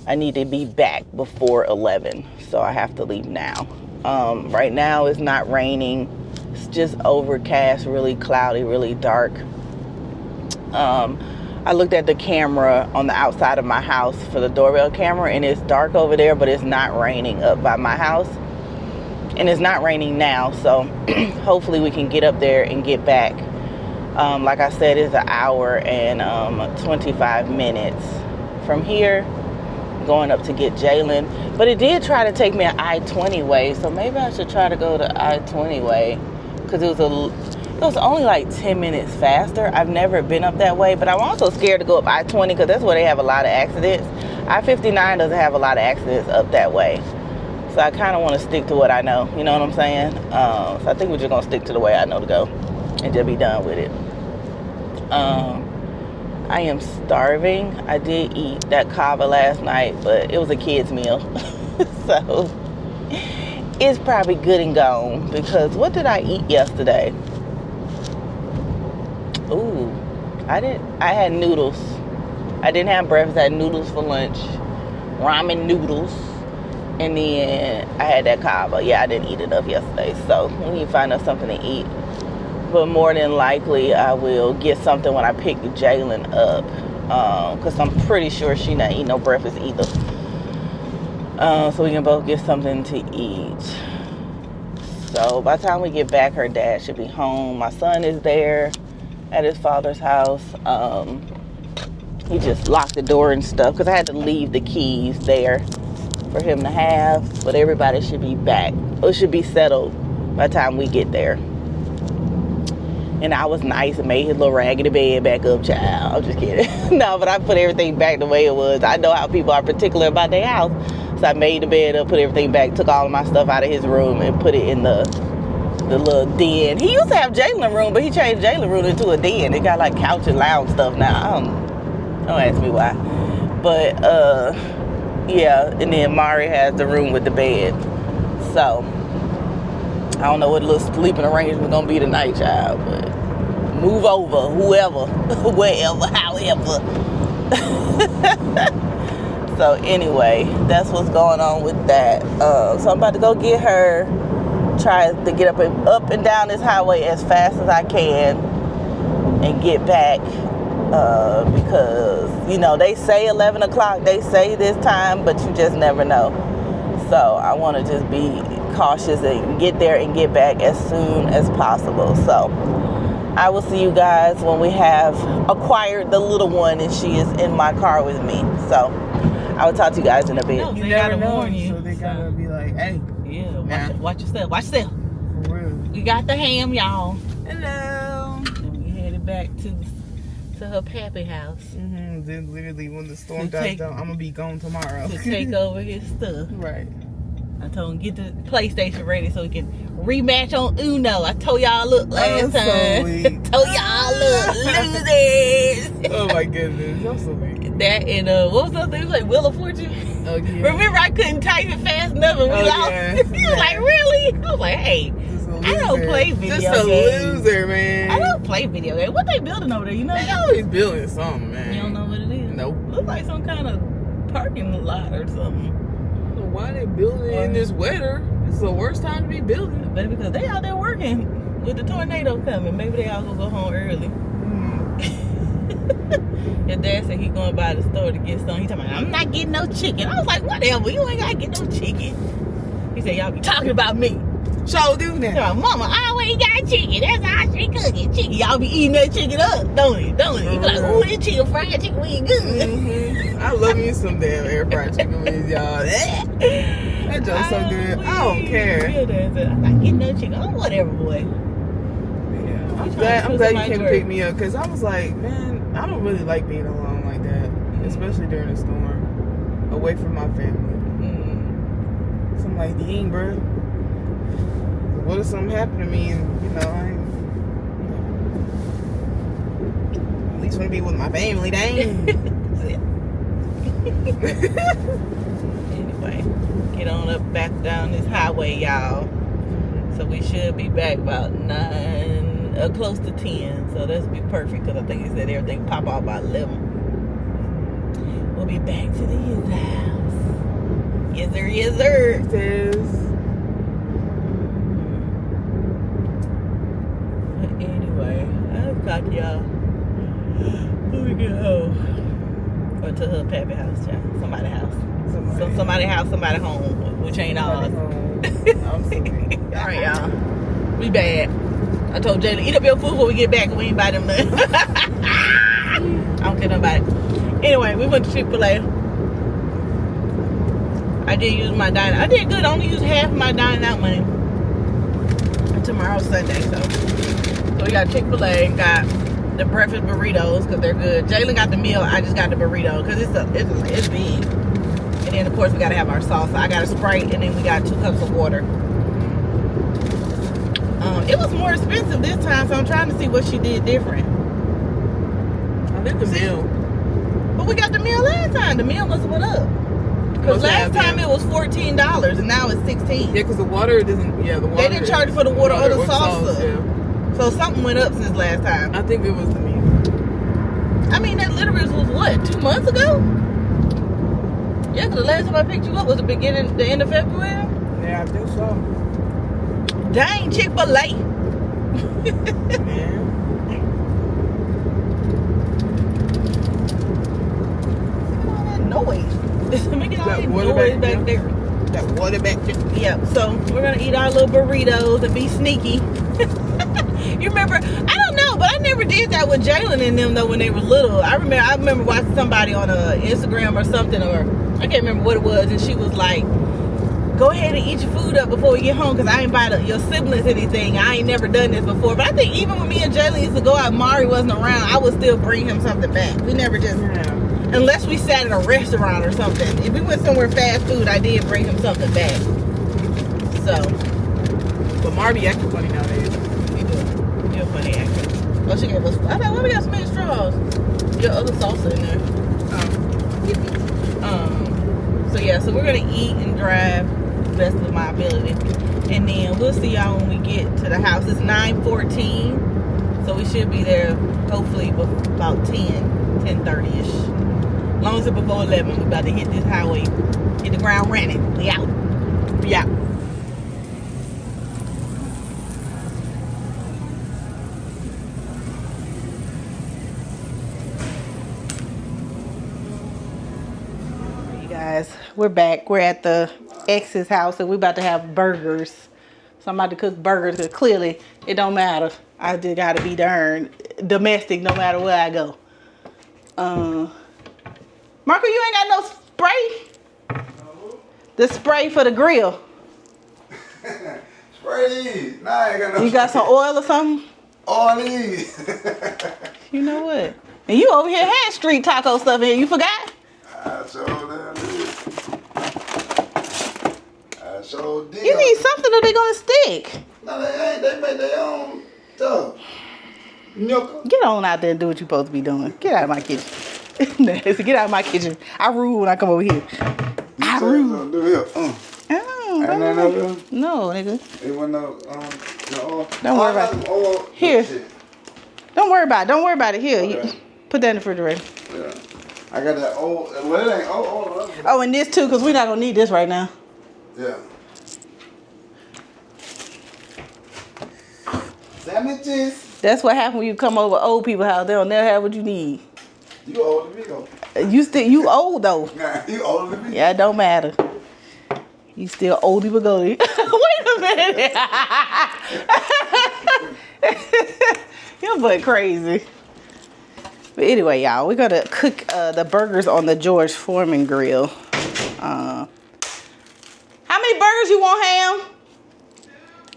[SPEAKER 1] I need to be back before 11. So I have to leave now. Right now it's not raining. It's just overcast, really cloudy, really dark. I looked at the camera on the outside of my house for the doorbell camera, and it's dark over there, but it's not raining up by my house. And it's not raining now, so hopefully we can get up there and get back. Like I said, it's an hour and 25 minutes from here, going up to get Jalen. But it did try to take me an I-20 way, so maybe I should try to go the I-20 way, because it was only like 10 minutes faster. I've never been up that way, but I'm also scared to go up I-20 because that's where they have a lot of accidents. I-59 doesn't have a lot of accidents up that way, so I kind of want to stick to what I know, you know what I'm saying? So I think we're just going to stick to the way I know to go and just be done with it. I am starving. I did eat that kava last night, but it was a kid's meal. So it's probably good and gone, because what did I eat yesterday? Ooh, I had noodles. I didn't have breakfast. I had noodles for lunch. Ramen noodles. And then I had that kava. Yeah, I didn't eat enough yesterday, so we need to find us something to eat. But more than likely, I will get something when I pick Jalen up. Because I'm pretty sure she not eating no breakfast either. So we can both get something to eat. So by the time we get back, her dad should be home. My son is there at his father's house. He just locked the door and stuff, because I had to leave the keys there for him to have. But everybody should be back. It should be settled by the time we get there. And I was nice and made his little raggedy bed back up, child. I'm just kidding. No, but I put everything back the way it was. I know how people are particular about their house. So I made the bed up, put everything back, took all of my stuff out of his room and put it in the little den. He used to have Jalen's room, but he changed Jalen's room into a den. It got like couch and lounge stuff now. Don't ask me why. But, yeah. And then Mari has the room with the bed. So I don't know what little sleeping arrangement gonna be tonight, child, but move over, whoever, wherever, however. So anyway, that's what's going on with that. So I'm about to go get her, try to get up and down this highway as fast as I can and get back, because, you know, they say 11 o'clock, they say this time, but you just never know. So I want to just be cautious and get there and get back as soon as possible. So I will see you guys when we have acquired the little one and she is in my car with me. So I will talk to you guys in a bit.
[SPEAKER 3] No, they gotta warn you. So they gotta be like, hey.
[SPEAKER 1] Yeah, watch yourself. Watch yourself.
[SPEAKER 3] For real.
[SPEAKER 1] We got the ham, y'all.
[SPEAKER 3] Hello.
[SPEAKER 1] And we headed back to her pappy house.
[SPEAKER 3] Mm-hmm. Then literally when the storm dies down, I'm gonna be gone tomorrow.
[SPEAKER 1] To take over his stuff.
[SPEAKER 3] Right.
[SPEAKER 1] I told him get the PlayStation ready so we can rematch on Uno. I told y'all look last time.
[SPEAKER 3] So
[SPEAKER 1] told y'all look losers.
[SPEAKER 3] Oh my goodness, y'all so weak.
[SPEAKER 1] That and what was the other thing? It was like Wheel of Fortune.
[SPEAKER 3] Oh yeah.
[SPEAKER 1] Remember I couldn't type it fast enough and we lost.
[SPEAKER 3] Yeah.
[SPEAKER 1] He was like, really? I was like, hey, I don't play video games.
[SPEAKER 3] Just a loser, man.
[SPEAKER 1] I don't play video games. What they building over there? You know?
[SPEAKER 3] They always building something, man.
[SPEAKER 1] You don't know what it is?
[SPEAKER 3] Nope.
[SPEAKER 1] Looks like some kind of parking lot or something.
[SPEAKER 3] Why they building in this weather? It's the worst time to be building.
[SPEAKER 1] But because they out there working with the tornado coming, maybe they all gonna go home early. Your dad said he going by the store to get some. He talking about, I'm not getting no chicken. I was like, whatever. You ain't got to get no chicken. He said, y'all be talking about me.
[SPEAKER 3] So do that.
[SPEAKER 1] So, Mama, I always got chicken. That's how she cooking. Chicken. Y'all be eating that chicken up, don't it? Don't it? You be like, ooh, this chicken fried chicken wing good.
[SPEAKER 3] Mm-hmm. I love me some damn air fried chicken wings, y'all. That joke's so good. I don't care.
[SPEAKER 1] I'm not getting no chicken. Oh, whatever, boy.
[SPEAKER 3] Yeah. I'm glad you came to pick me up because I was like, man, I don't really like being alone like that, especially during a storm, away from my family. So I'm like, dang, bro. What if something happened to me and, I at least want to be with my family, dang.
[SPEAKER 1] Anyway, get on up back down this highway, y'all. So we should be back about 9, close to 10. So that's be perfect because I think he said everything pop out by 11. We'll be back to his house. Yes, sir. Yes, sir.
[SPEAKER 3] It is.
[SPEAKER 1] I'll talk to y'all when we get home. Or to her pappy house, child. Somebody's house. Somebody's house, somebody's home. Which ain't ours. Alright, y'all. We bad. I told Jayla, eat up your food before we get back and we ain't buy them nothing. I don't care nothing about it. Anyway, we went to Chick-fil-A. I did use my dining. I did good. I only used half of my dining out money. Tomorrow's Sunday, so we got Chick-fil-A and got the breakfast burritos because they're good. Jalen got the meal. I just got the burrito because it's big. And then of course we gotta have our salsa. I got a Sprite and then we got 2 cups of water. It was more expensive this time, so I'm trying to see what she did different.
[SPEAKER 3] I think the meal.
[SPEAKER 1] But we got the meal last time. The meal must have went up. Because last time it was $14 and now it's $16.
[SPEAKER 3] Yeah, because the water doesn't. Yeah, the water.
[SPEAKER 1] They didn't charge for the water or the salsa.
[SPEAKER 3] Yeah.
[SPEAKER 1] So something went up since last time.
[SPEAKER 3] I think it was the meal.
[SPEAKER 1] I mean, that literally was what, 2 months ago? Yeah, because the last time I picked you up was the end of February.
[SPEAKER 3] Yeah, I think so.
[SPEAKER 1] Dang, Chick-fil-A.
[SPEAKER 3] Yeah.
[SPEAKER 1] All that noise. Making all that
[SPEAKER 3] water
[SPEAKER 1] noise back there.
[SPEAKER 3] That water back there.
[SPEAKER 1] Yeah, so we're going to eat our little burritos and be sneaky. You remember, I don't know, but I never did that with Jalen and them though when they were little. I remember watching somebody on Instagram or something, or I can't remember what it was, and she was like, go ahead and eat your food up before we get home because I ain't buy your siblings anything. I ain't never done this before. But I think even when me and Jalen used to go out, Mari wasn't around, I would still bring him something back. We never just, unless we sat at a restaurant or something. If we went somewhere fast food, I did bring him something back. So.
[SPEAKER 3] But Mari acting funny nowadays.
[SPEAKER 1] You're funny actor. Oh, she gave us. I thought, why we got so many straws? Your other salsa in there. So yeah, so we're gonna eat and drive the best of my ability, and then we'll see y'all when we get to the house. It's 9:14, so we should be there hopefully about 10:30ish. As long as it's before 11, we're about to hit this highway, hit the ground running. We out. We out. Guys, we're back. We're at the ex's house and we're about to have burgers. So I'm about to cook burgers because clearly it don't matter. I just gotta be darn domestic no matter where I go. Marco, you ain't got no spray? The spray for the grill.
[SPEAKER 4] Spray these. Nah, I ain't got no.
[SPEAKER 1] You got some oil or something?
[SPEAKER 4] All these.
[SPEAKER 1] You know what? And you over here had street taco stuff in here. You forgot?
[SPEAKER 4] I sure damn did. I sure did.
[SPEAKER 1] You need something or they gonna stick.
[SPEAKER 4] No, they ain't. They make their own stuff. Nyucka.
[SPEAKER 1] Get on out there and do what you're supposed to be doing. Get out of my kitchen. Get out of my kitchen. I rule when I come over here. I rule.
[SPEAKER 4] Do here.
[SPEAKER 1] Oh,
[SPEAKER 4] Ain't that no good?
[SPEAKER 1] no, nigga.
[SPEAKER 4] It wasn't no oil.
[SPEAKER 1] Don't worry about it.
[SPEAKER 4] Oil.
[SPEAKER 1] Here.
[SPEAKER 4] Shit.
[SPEAKER 1] Don't worry about it. Don't worry about it. Here.
[SPEAKER 4] Okay.
[SPEAKER 1] Put that in the refrigerator.
[SPEAKER 4] Yeah. I got that old. Well, it ain't old.
[SPEAKER 1] Oh, and this too, because we're not going to need this right now.
[SPEAKER 4] Yeah. Sandwiches.
[SPEAKER 1] That's what happens when you come over old people's house. They don't never have what you need.
[SPEAKER 4] You older than me though.
[SPEAKER 1] You old though.
[SPEAKER 4] Nah, you older than me.
[SPEAKER 1] Yeah, it don't matter. You still oldie but goldie. Wait a minute. Your butt crazy. But anyway, y'all, we're gonna cook the burgers on the George Foreman grill. How many burgers you want, Ham?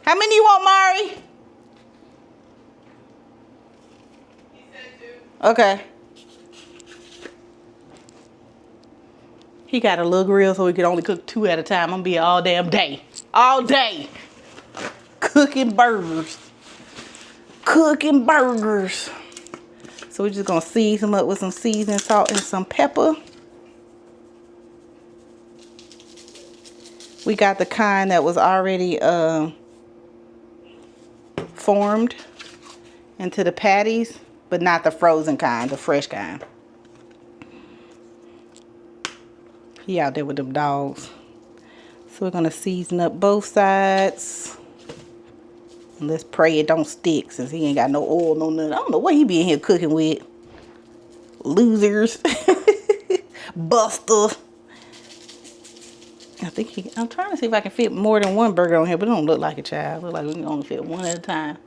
[SPEAKER 1] How many you want, Mari? He said 2. Okay. He got a little grill so we could only cook 2 at a time. I'm gonna be here all damn day. All day. Cooking burgers. Cooking burgers. So we're just gonna season them up with some seasoning, salt, and some pepper. We got the kind that was already formed into the patties, but not the frozen kind, the fresh kind. He out there with them dogs. So we're gonna season up both sides. And let's pray it don't stick since he ain't got no oil, no nothing. I don't know what he be in here cooking with. Losers. Buster. I think I'm trying to see if I can fit more than one burger on here, but it don't look like a child. Look like we can only fit one at a time.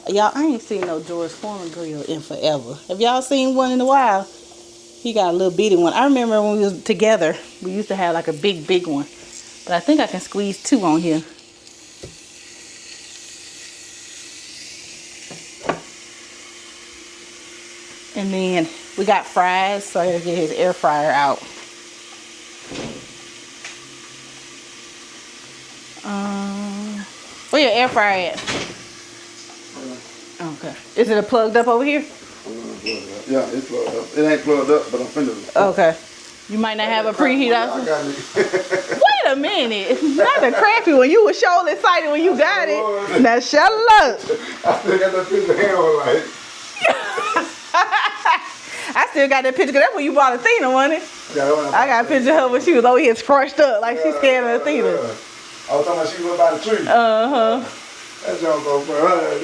[SPEAKER 1] Y'all, I ain't seen no George Foreman grill in forever. Have y'all seen one in a while? He got a little bitty one. I remember when we was together, we used to have like a big one. But I think I can squeeze 2 on here. And then we got fries, so I gotta get his air fryer out. Where your air fryer at? Okay. Is it plugged up over here?
[SPEAKER 4] Yeah, it's plugged up. It ain't plugged up, but I'm finna.
[SPEAKER 1] Okay. You might not have a preheat option.
[SPEAKER 4] I got it.
[SPEAKER 1] Wait a minute. Not the crappy one. You were surely excited when you got it. Now shut up.
[SPEAKER 4] I still got that picture of him like.
[SPEAKER 1] I still got that picture because that's when you bought Athena, wasn't it?
[SPEAKER 4] Yeah,
[SPEAKER 1] I got a picture of her when she was over here scrunched up like she's scared of Athena.
[SPEAKER 4] I was talking about she was by the tree.
[SPEAKER 1] Uh-huh.
[SPEAKER 4] That junk go for her.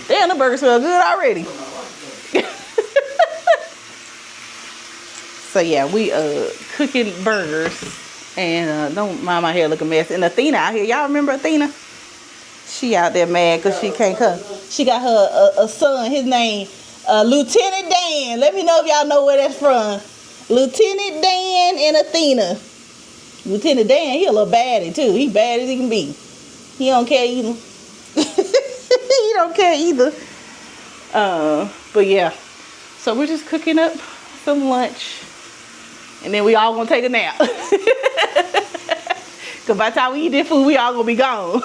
[SPEAKER 1] Damn, the burger smell good already. So yeah, we cooking burgers, and don't mind my hair looking messy. And Athena out here, y'all remember Athena? She out there mad because she can't come. She got her a son. His name Lieutenant Dan. Let me know if y'all know where that's from. Lieutenant Dan and Athena. Lieutenant Dan, he a little baddie too. He bad as he can be. He don't care either. He don't care either. But yeah, so we're just cooking up some lunch. And then we all gonna take a nap. Cause by the time we eat this food, we all gonna be gone.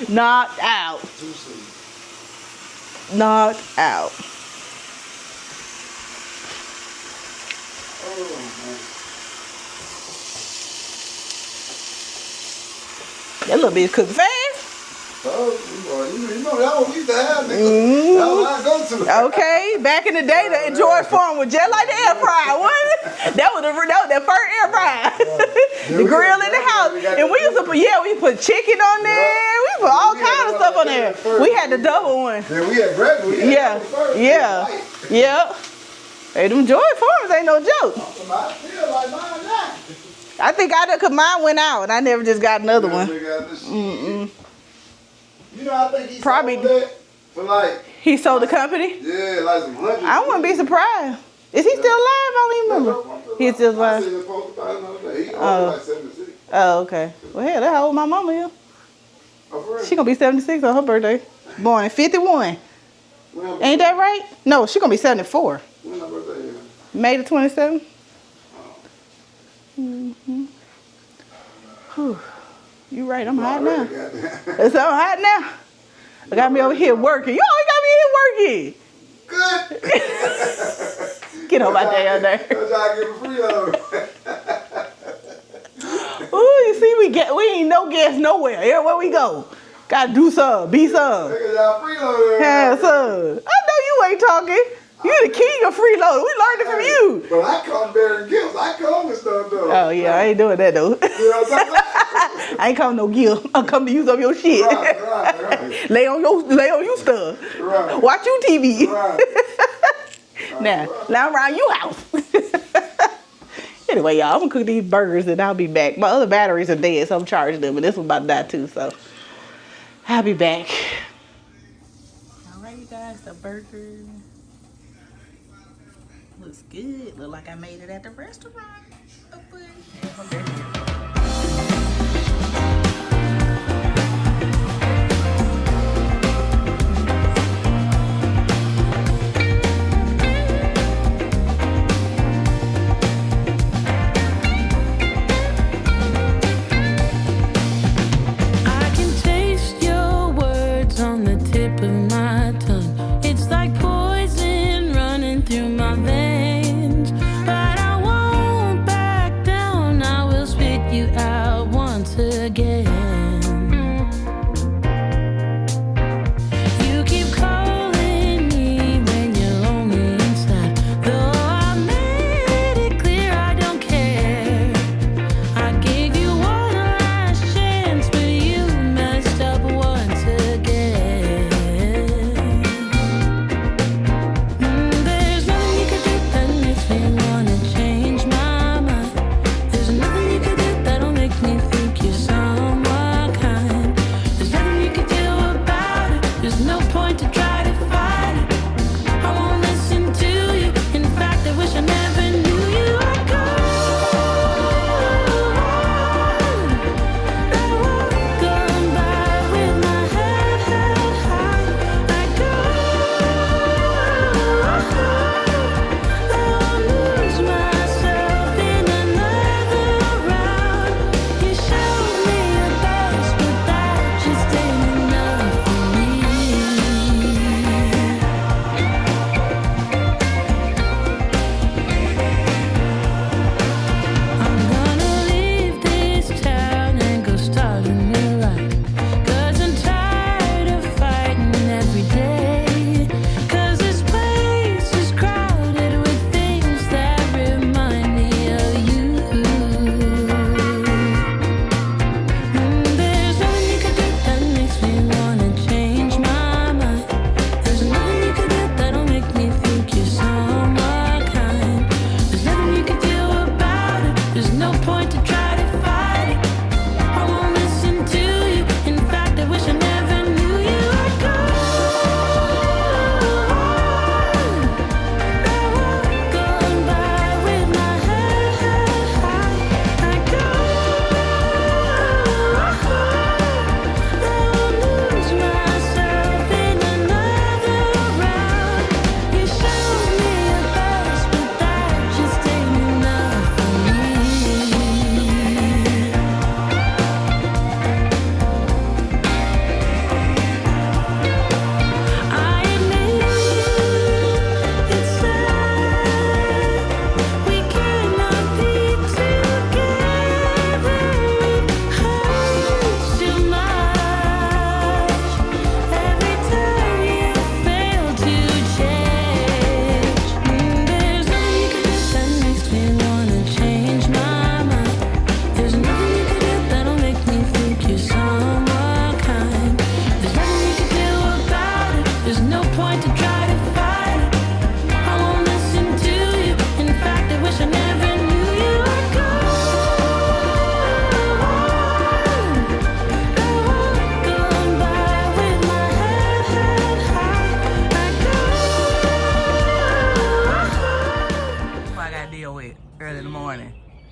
[SPEAKER 1] Knocked out. Knocked out. That little bitch cook fast.
[SPEAKER 4] Oh, you know that one we used to have, nigga. That was I go to.
[SPEAKER 1] Okay, back in the day, the George Foreman was just like the air fryer, wasn't it? That was the first air fryer. The grill in the house, and we used to put chicken on there. We put all kinds of stuff on there. We had the double one.
[SPEAKER 4] Yeah, we had regular.
[SPEAKER 1] Yeah. Hey, them George Foremans ain't no joke.
[SPEAKER 4] I feel like mine now.
[SPEAKER 1] I think I did, cause mine went out, and I never just got another one.
[SPEAKER 4] You know, I think he
[SPEAKER 1] Probably
[SPEAKER 4] sold that for like.
[SPEAKER 1] He sold the company.
[SPEAKER 4] Yeah, like some hundreds.
[SPEAKER 1] I wouldn't be surprised. Is he still alive? I don't even remember. He's still alive.
[SPEAKER 4] I seen him post about it another day. He old like 76.
[SPEAKER 1] Oh, okay. Well, hell, that's how old my mama is.
[SPEAKER 4] Oh, for real?
[SPEAKER 1] She gonna be 76 on her birthday. Born in 51. Ain't that right? No, she gonna be 74.
[SPEAKER 4] When her birthday is?
[SPEAKER 1] May the 27th. Whew. You right, I'm hot now. It's so hot now. I got me over here working. You always got me here working.
[SPEAKER 4] Good.
[SPEAKER 1] Get on my damn there.
[SPEAKER 4] That's how I give a freeload.
[SPEAKER 1] Ooh, you see, we ain't no gas nowhere. Everywhere we go. Gotta do some, be some.
[SPEAKER 4] Y'all freeloader.
[SPEAKER 1] Yeah, some. I know you ain't talking.
[SPEAKER 3] You the king of freeloading. We learned it from you.
[SPEAKER 4] But I come bearing gifts. I come and stuff though.
[SPEAKER 3] Oh yeah, I ain't doing that though.
[SPEAKER 4] You know what I'm saying?
[SPEAKER 3] I ain't come no gift. I'm come to use up your shit.
[SPEAKER 4] Right.
[SPEAKER 3] lay on your stuff.
[SPEAKER 4] Right.
[SPEAKER 3] Watch you TV.
[SPEAKER 4] Right.
[SPEAKER 3] now I'm around your house. Anyway, y'all, I'm gonna cook these burgers and I'll be back. My other batteries are dead, so I'm charging them, and this one's about to die too, so I'll be back. All right, you guys, the burger looks good. Look like I made it at the restaurant.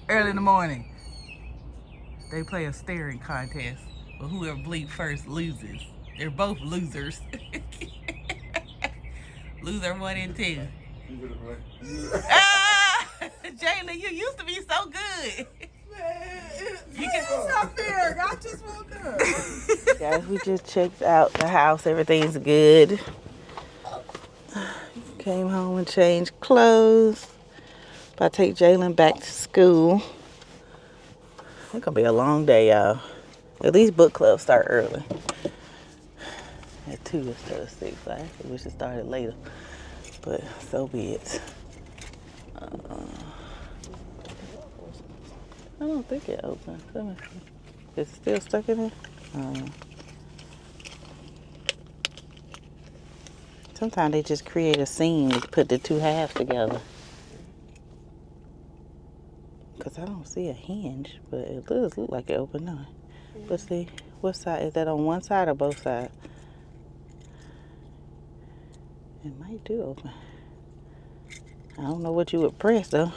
[SPEAKER 3] Early in the morning, they play a staring contest, but whoever bleep first loses. They're both losers. Loser 1 and 2. Jayla, you used to be so good. You can stop there. I just woke up. Guys, we just checked out the house. Everything's good. Came home and changed clothes. About to take Jalen back to school. It's gonna be a long day, y'all. At least book club start early. At 2 instead of 6. I actually wish it started later.
[SPEAKER 1] But so be it. I don't think it opened. Let me see. It's still stuck in there? Sometimes they just create a scene to put the two halves together. Because I don't see a hinge, but it does look like it opened on. But see, what side? Is that on one side or both sides? It might do open. I don't know what you would press though.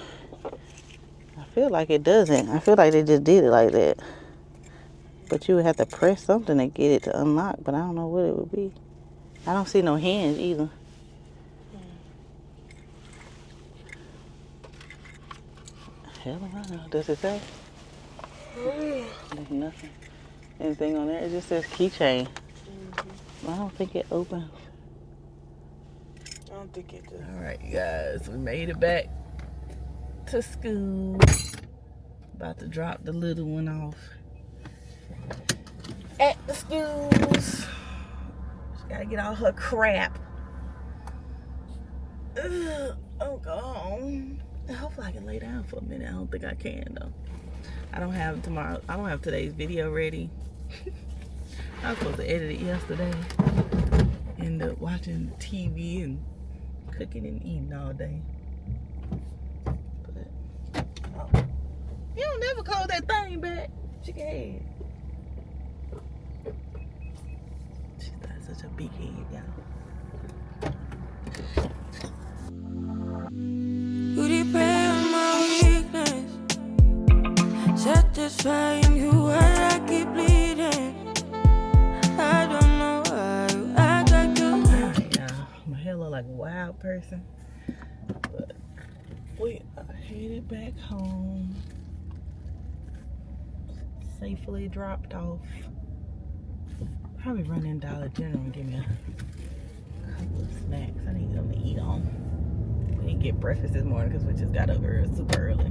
[SPEAKER 1] I feel like it doesn't. I feel like they just did it like that. But you would have to press something to get it to unlock, but I don't know what it would be. I don't see no hinge either. Hell, I don't know. Does it say? There's nothing. Anything on there? It just says keychain. I don't think it opens.
[SPEAKER 3] I don't think it does.
[SPEAKER 1] Alright, you guys. We made it back to school. About to drop the little one off at the schools. She gotta get all her crap. Ugh, oh, God. Hopefully I can lay down for a minute. I don't think I can, though. I don't have today's video ready. I was supposed to edit it yesterday. Ended up watching TV and cooking and eating all day. But, oh. You don't never close that thing back. Chicken head. She's got such a big head, y'all.
[SPEAKER 5] You depend on my weakness, satisfying you while I keep bleeding. I don't know why I got to.
[SPEAKER 1] Alright, y'all. My hair look like a wild person. But we are headed back home. Safely dropped off. Probably run in Dollar General and give me a couple of snacks. I need something to eat on. We didn't get breakfast this morning because we just got up here super early.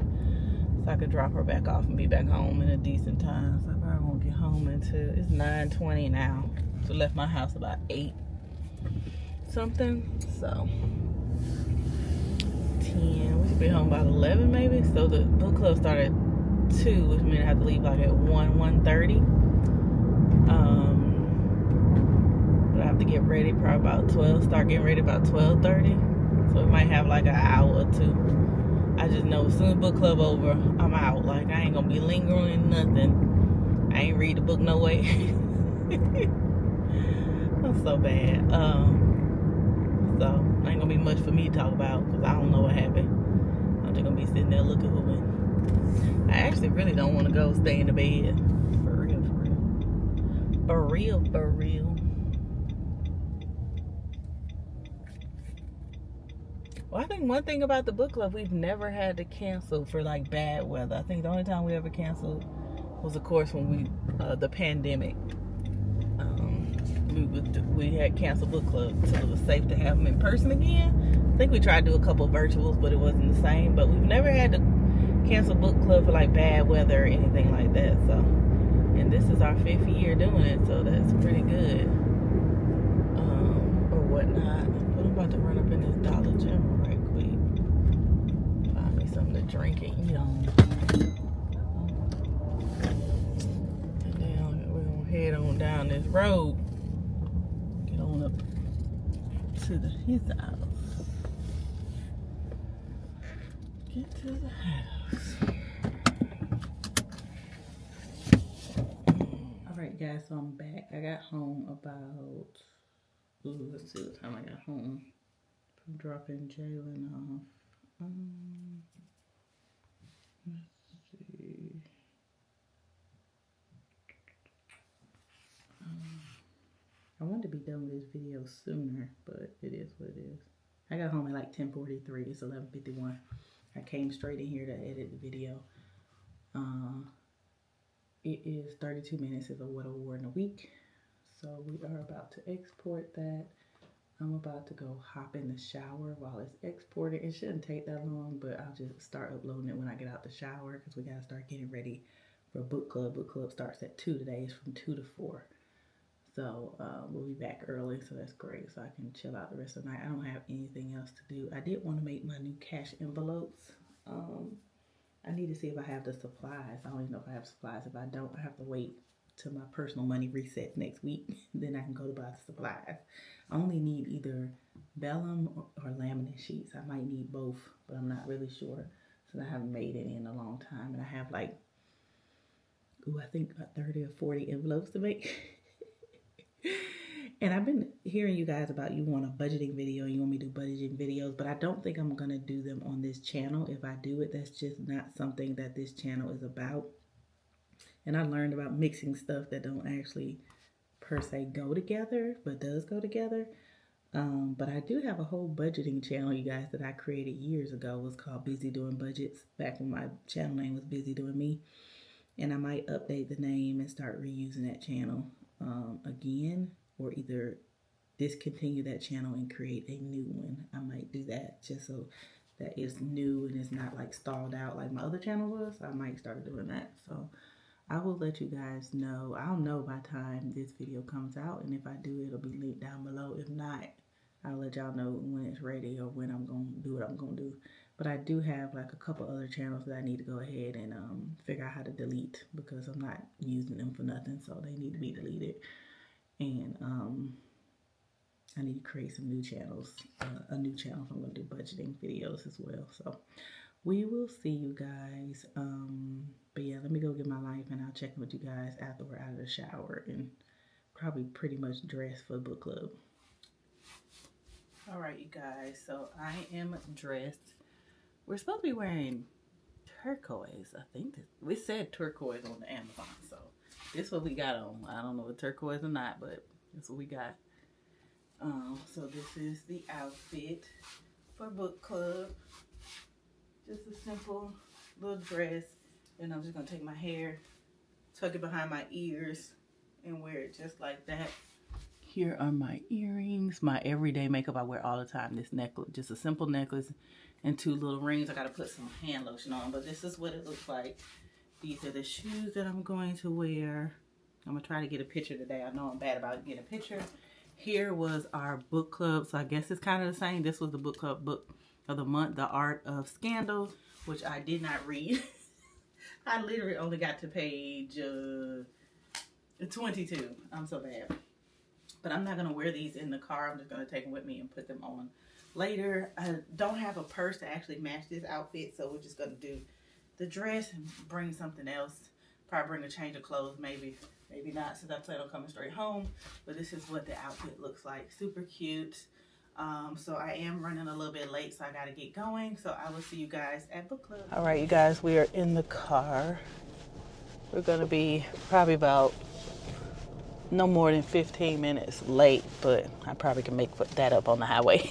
[SPEAKER 1] So I could drop her back off and be back home in a decent time. So I probably won't get home until it's 9:20 now. So left my house about 8 something. So 10. We should be home about 11 maybe. So the book club started at 2, which means I have to leave like at 1:30. But I have to get ready probably about 12. Start getting ready about 12:30. So we might have like an hour or 2. I just know as soon as book club over, I'm out. Like I ain't gonna be lingering nothing. I ain't read the book no way. That's so bad. So ain't gonna be much for me to talk about because I don't know what happened. I'm just gonna be sitting there looking for it. I actually really don't want to go stay in the bed. For real, for real. For real, for real. Well, I think one thing about the book club, we've never had to cancel for like bad weather. I think the only time we ever canceled was, of course, when the pandemic. We had canceled book club until it was safe to have them in person again. I think we tried to do a couple of virtuals, but it wasn't the same. But we've never had to cancel book club for like bad weather or anything like that. So, and this is our 5th year doing it, so that's pretty good. Or whatnot. But I'm about to run up in this Dollar General right quick. Find me something to drink and eat on. And then we're gonna head on down this road. Get on up to his house. Get to the house. Alright guys, so I'm back. I got home about, let's see what time I got home from dropping Jalen off. Let's see. I wanted to be done with this video sooner, but it is what it is. I got home at like 10:43. It's 11:51. I came straight in here to edit the video. It is 32 minutes is what I wore in a week. So we are about to export that. I'm about to go hop in the shower while it's exported. It shouldn't take that long, but I'll just start uploading it when I get out the shower because we gotta start getting ready for book club. Book club starts at 2 today. It's from 2 to 4. So we'll be back early, so that's great. So I can chill out the rest of the night. I don't have anything else to do. I did want to make my new cash envelopes. I need to see if I have the supplies. I don't even know if I have supplies. If I don't, I have to wait till my personal money resets next week. Then I can go to buy the supplies. I only need either vellum or laminate sheets. I might need both, but I'm not really sure. So I haven't made it in a long time. And I have like, I think about 30 or 40 envelopes to make. And I've been hearing you guys about you want a budgeting video and you want me to do budgeting videos, but I don't think I'm going to do them on this channel. If I do it, that's just not something that this channel is about. And I learned about mixing stuff that don't actually per se go together, but does go together. But I do have a whole budgeting channel, you guys, that I created years ago. It was called Busy Doing Budgets, back when my channel name was Busy Doing Me. And I might update the name and start reusing that channel again, or either discontinue that channel and create a new one. I might do that just so that it's new and it's not like stalled out like my other channel was. I might start doing that. So I will let you guys know. I'll know by the time this video comes out, and if I do, it'll be linked down below. If not, I'll let y'all know when it's ready or when I'm going to do what I'm going to do. But I do have like a couple other channels that I need to go ahead and figure out how to delete, because I'm not using them for nothing, so they need to be deleted. And I need to create some new channels, a new channel if I'm going to do budgeting videos as well. So we will see you guys. But yeah, let me go get my life, and I'll check in with you guys after we're out of the shower and probably pretty much dressed for book club. All right, you guys, so I am dressed. We're supposed to be wearing turquoise. I think we said turquoise on the Amazon, so this is what we got on. I don't know if turquoise or not, but that's what we got. So this is the outfit for book club. Just a simple little dress, and I'm just gonna take my hair, tuck it behind my ears, and wear it just like that. Here are my earrings, my everyday makeup I wear all the time. This necklace, just a simple necklace and 2 little rings. I gotta put some hand lotion on, but this is what it looks like. These are the shoes that I'm going to wear. I'm gonna try to get a picture today. I know I'm bad about getting a picture. Here was our book club, so I guess it's kind of the same. This was the book club book of the month, The Art of Scandal, which I did not read. I literally only got to page 22. I'm so bad. But I'm not going to wear these in the car. I'm just going to take them with me and put them on later. I don't have a purse to actually match this outfit, so we're just going to do the dress and bring something else. Probably bring a change of clothes, maybe not, since I plan on coming straight home. But this is what the outfit looks like. Super cute. So I am running a little bit late, so I got to get going. So I will see you guys at book club. All right, you guys, we are in the car. We're going to be probably about no more than 15 minutes late, but I probably can make that up on the highway.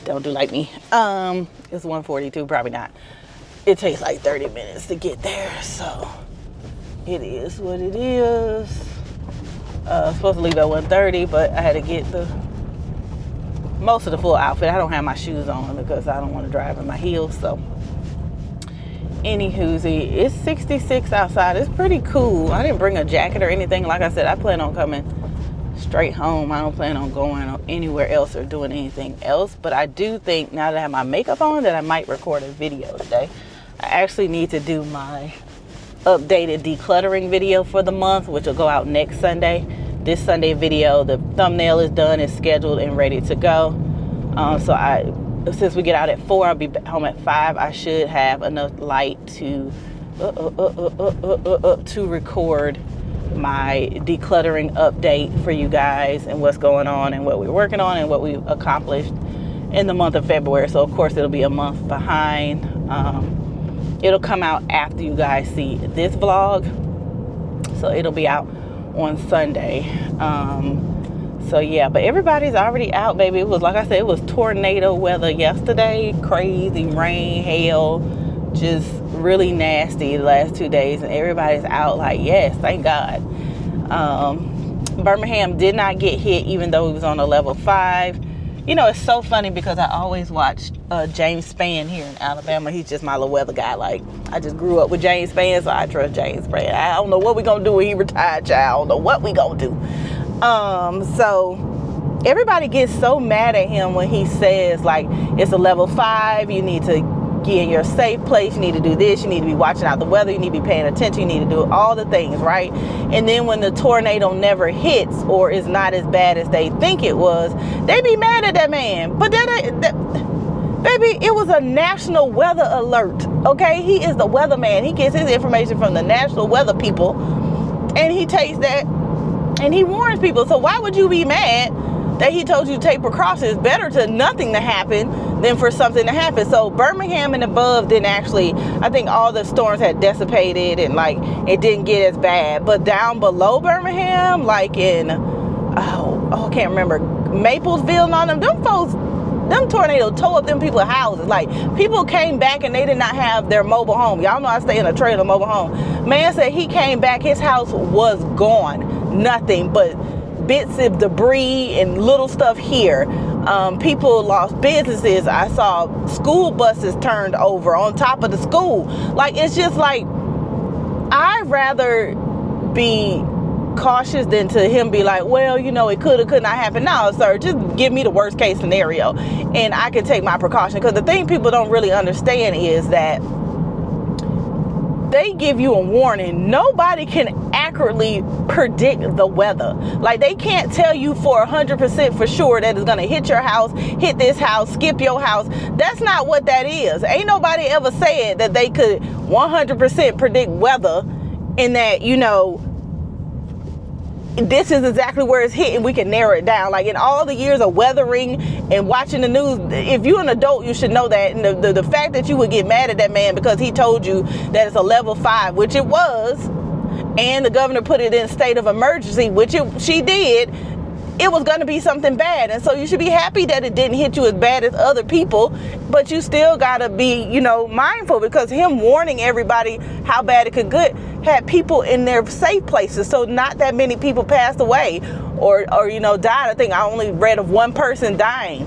[SPEAKER 1] Don't do like me. It's 1:42, probably not. It takes like 30 minutes to get there, so it is what it is. Supposed to leave at 1:30, but I had to get most of the full outfit. I don't have my shoes on because I don't want to drive in my heels, so anywhoozy, it's 66 outside. It's pretty cool. I didn't bring a jacket or anything. Like I said, I plan on coming straight home. I don't plan on going anywhere else or doing anything else. But I do think now that I have my makeup on that I might record a video today. I actually need to do my updated decluttering video for the month, which will go out next Sunday. This Sunday video, the thumbnail is done, it's scheduled and ready to go. Since we get out at 4, I'll be home at 5. I should have enough light to record my decluttering update for you guys and what's going on and what we're working on and what we've accomplished in the month of February. So of course it'll be a month behind. It'll come out after you guys see this vlog, so it'll be out on Sunday. So yeah, but everybody's already out, baby. It was, like I said, it was tornado weather yesterday. Crazy rain, hail, just really nasty the last 2 days. And everybody's out like, yes, thank God. Birmingham did not get hit, even though it was on a level 5. You know, it's so funny because I always watch James Spann here in Alabama. He's just my little weather guy. Like, I just grew up with James Spann, so I trust James Spann. I don't know what we gonna do when he retired, child. I don't know what we gonna do. So everybody gets so mad at him when he says, like, it's a level 5, you need to get in your safe place, you need to do this, you need to be watching out the weather, you need to be paying attention, you need to do all the things, right? And then when the tornado never hits or is not as bad as they think it was, they be mad at that man. But baby, it was a national weather alert, okay? He is the weatherman. He gets his information from the national weather people, and he takes that and he warns people. So why would you be mad that he told you to take precautions? Better to nothing to happen than for something to happen. So Birmingham and above didn't actually, I think all the storms had dissipated and like it didn't get as bad. But down below Birmingham, like in, I can't remember, Maplesville and all them folks, them tornadoes tore up them people's houses. Like, people came back and they did not have their mobile home. Y'all know I stay in a trailer mobile home. Man said he came back, his house was gone. Nothing but bits of debris and little stuff here. People lost businesses. I saw school buses turned over on top of the school. Like, it's just like, I'd rather be cautious than to him be like, well, you know, it could not happen. No, sir, just give me the worst case scenario and I can take my precaution. Because the thing people don't really understand is that they give you a warning. Nobody can accurately predict the weather. Like, they can't tell you for 100% for sure that it's gonna hit your house, hit this house, skip your house. That's not what that is. Ain't nobody ever said that they could 100% predict weather and that, you know, this is exactly where it's hitting. We can narrow it down. Like, in all the years of weathering and watching the news, if you're an adult, you should know that. And the fact that you would get mad at that man because he told you that it's a level 5, which it was, and the governor put it in state of emergency, which she did, it was going to be something bad. And so you should be happy that it didn't hit you as bad as other people, but you still got to be, you know, mindful, because him warning everybody how bad it could get had people in their safe places. So not that many people passed away or you know, died. I think I only read of one person dying.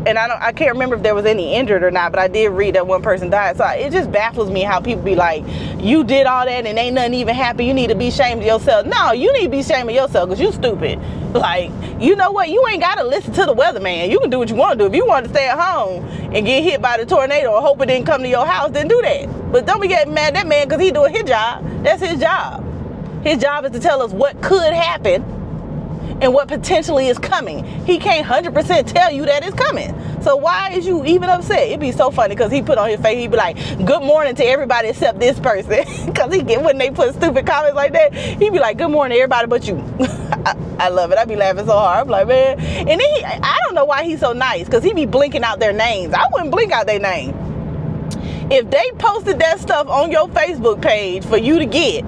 [SPEAKER 1] And I can't remember if there was any injured or not, but I did read that one person died. So it just baffles me how people be like, you did all that and ain't nothing even happen. You need to be ashamed of yourself. No, you need to be ashamed of yourself because you stupid. Like, you know what? You ain't got to listen to the weatherman. You can do what you want to do. If you want to stay at home and get hit by the tornado or hope it didn't come to your house, then do that. But don't be getting mad at that man because he doing his job. That's his job. His job is to tell us what could happen and what potentially is coming. He can't 100% tell you that it's coming. So why is you even upset? It'd be so funny because he put on his face, he'd be like, good morning to everybody except this person. Because he get, when they put stupid comments like that, he'd be like, good morning to everybody but you. I love it. I'd be laughing so hard. I'm like, man. And then I don't know why he's so nice, because he be blinking out their names. I wouldn't blink out their name. If they posted that stuff on your Facebook page for you to get,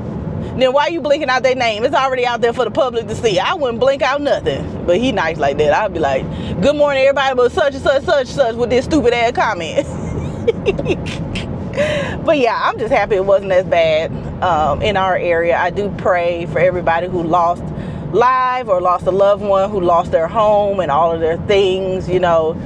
[SPEAKER 1] then why you blinking out their name? It's already out there for the public to see. I wouldn't blink out nothing. But he nice like that. I'd be like, good morning everybody but such and such, such, such, with this stupid ass comment. But yeah, I'm just happy it wasn't as bad in our area. I do pray for everybody who lost life or lost a loved one, who lost their home and all of their things. You know,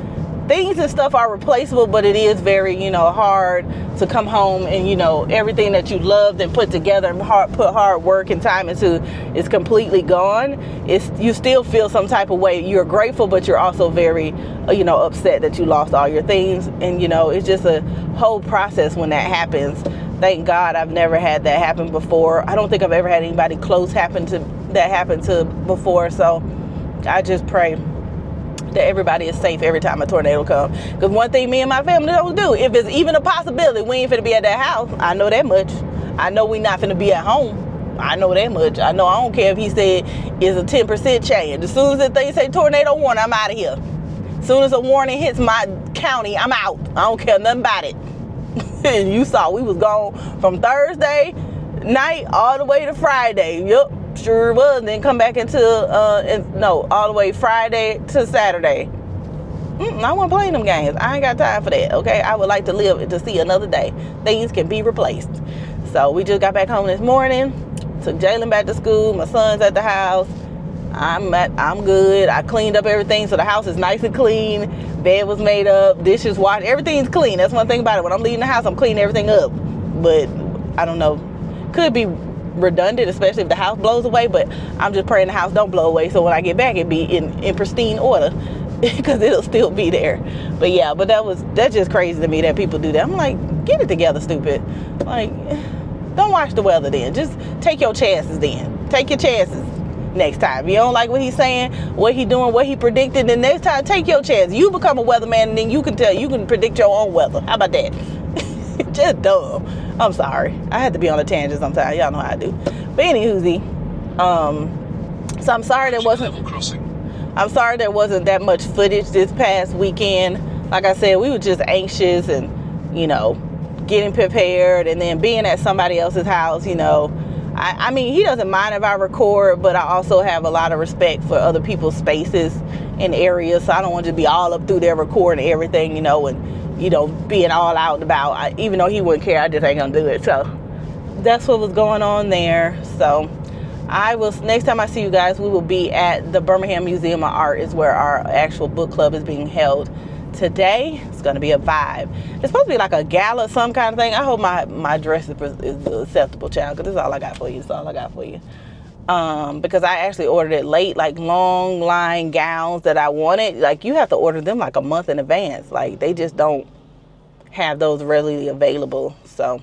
[SPEAKER 1] things and stuff are replaceable, but it is very, you know, hard to come home and, you know, everything that you loved and put together and put hard work and time into is completely gone. You still feel some type of way. You're grateful, but you're also very, you know, upset that you lost all your things. And, you know, it's just a whole process when that happens. Thank God I've never had that happen before. I don't think I've ever had anybody close that happened to before. So I just pray that everybody is safe every time a tornado comes. Because one thing me and my family don't do, if it's even a possibility, we ain't finna be at that house. I know that much. I know we not finna be at home. I know that much. I know I don't care if he said it's a 10% chance. As soon as they say tornado warning, I'm out of here. As soon as a warning hits my county, I'm out. I don't care nothing about it. And you saw we was gone from Thursday night all the way to Friday. Yup. Sure was. And then come back into all the way Friday to Saturday. I wasn't playing them games. I ain't got time for that. Okay, I would like to live to see another day. Things can be replaced. So we just got back home this morning, took Jalen back to school, my son's at the house. I'm good. I cleaned up everything, so the house is nice and clean. Bed was made up, dishes washed, everything's clean. That's one thing about it. When I'm leaving the house, I'm cleaning everything up. But I don't know, could be redundant, especially if the house blows away. But I'm just praying the house don't blow away, so when I get back, it be in pristine order, because it'll still be there. But yeah, but that's just crazy to me that people do that. I'm like, get it together, stupid. Like, don't watch the weather then. Just take your chances then. Take your chances next time. You don't like what he's saying, what he doing, what he predicted, then next time take your chance. You become a weatherman, and then you can predict your own weather. How about that? Just dumb. I'm sorry. I had to be on a tangent sometimes. Y'all know how I do. But anywho, so I'm sorry there wasn't that much footage this past weekend. Like I said, we were just anxious and, getting prepared, and then being at somebody else's house, I mean, he doesn't mind if I record, but I also have a lot of respect for other people's spaces and areas, so I don't want to be all up through there recording everything, and, being all out and about. Even though he wouldn't care, I just ain't gonna do it. So that's what was going on there. So next time I see you guys, we will be at the Birmingham Museum of Art, is where our actual book club is being held today. It's gonna be a vibe. It's supposed to be like a gala, some kind of thing. I hope my dress is acceptable, child, because this is all I got for you. It's all I got for you. Because I actually ordered it late, like long line gowns that I wanted. Like, you have to order them like a month in advance. Like, they just don't have those readily available. So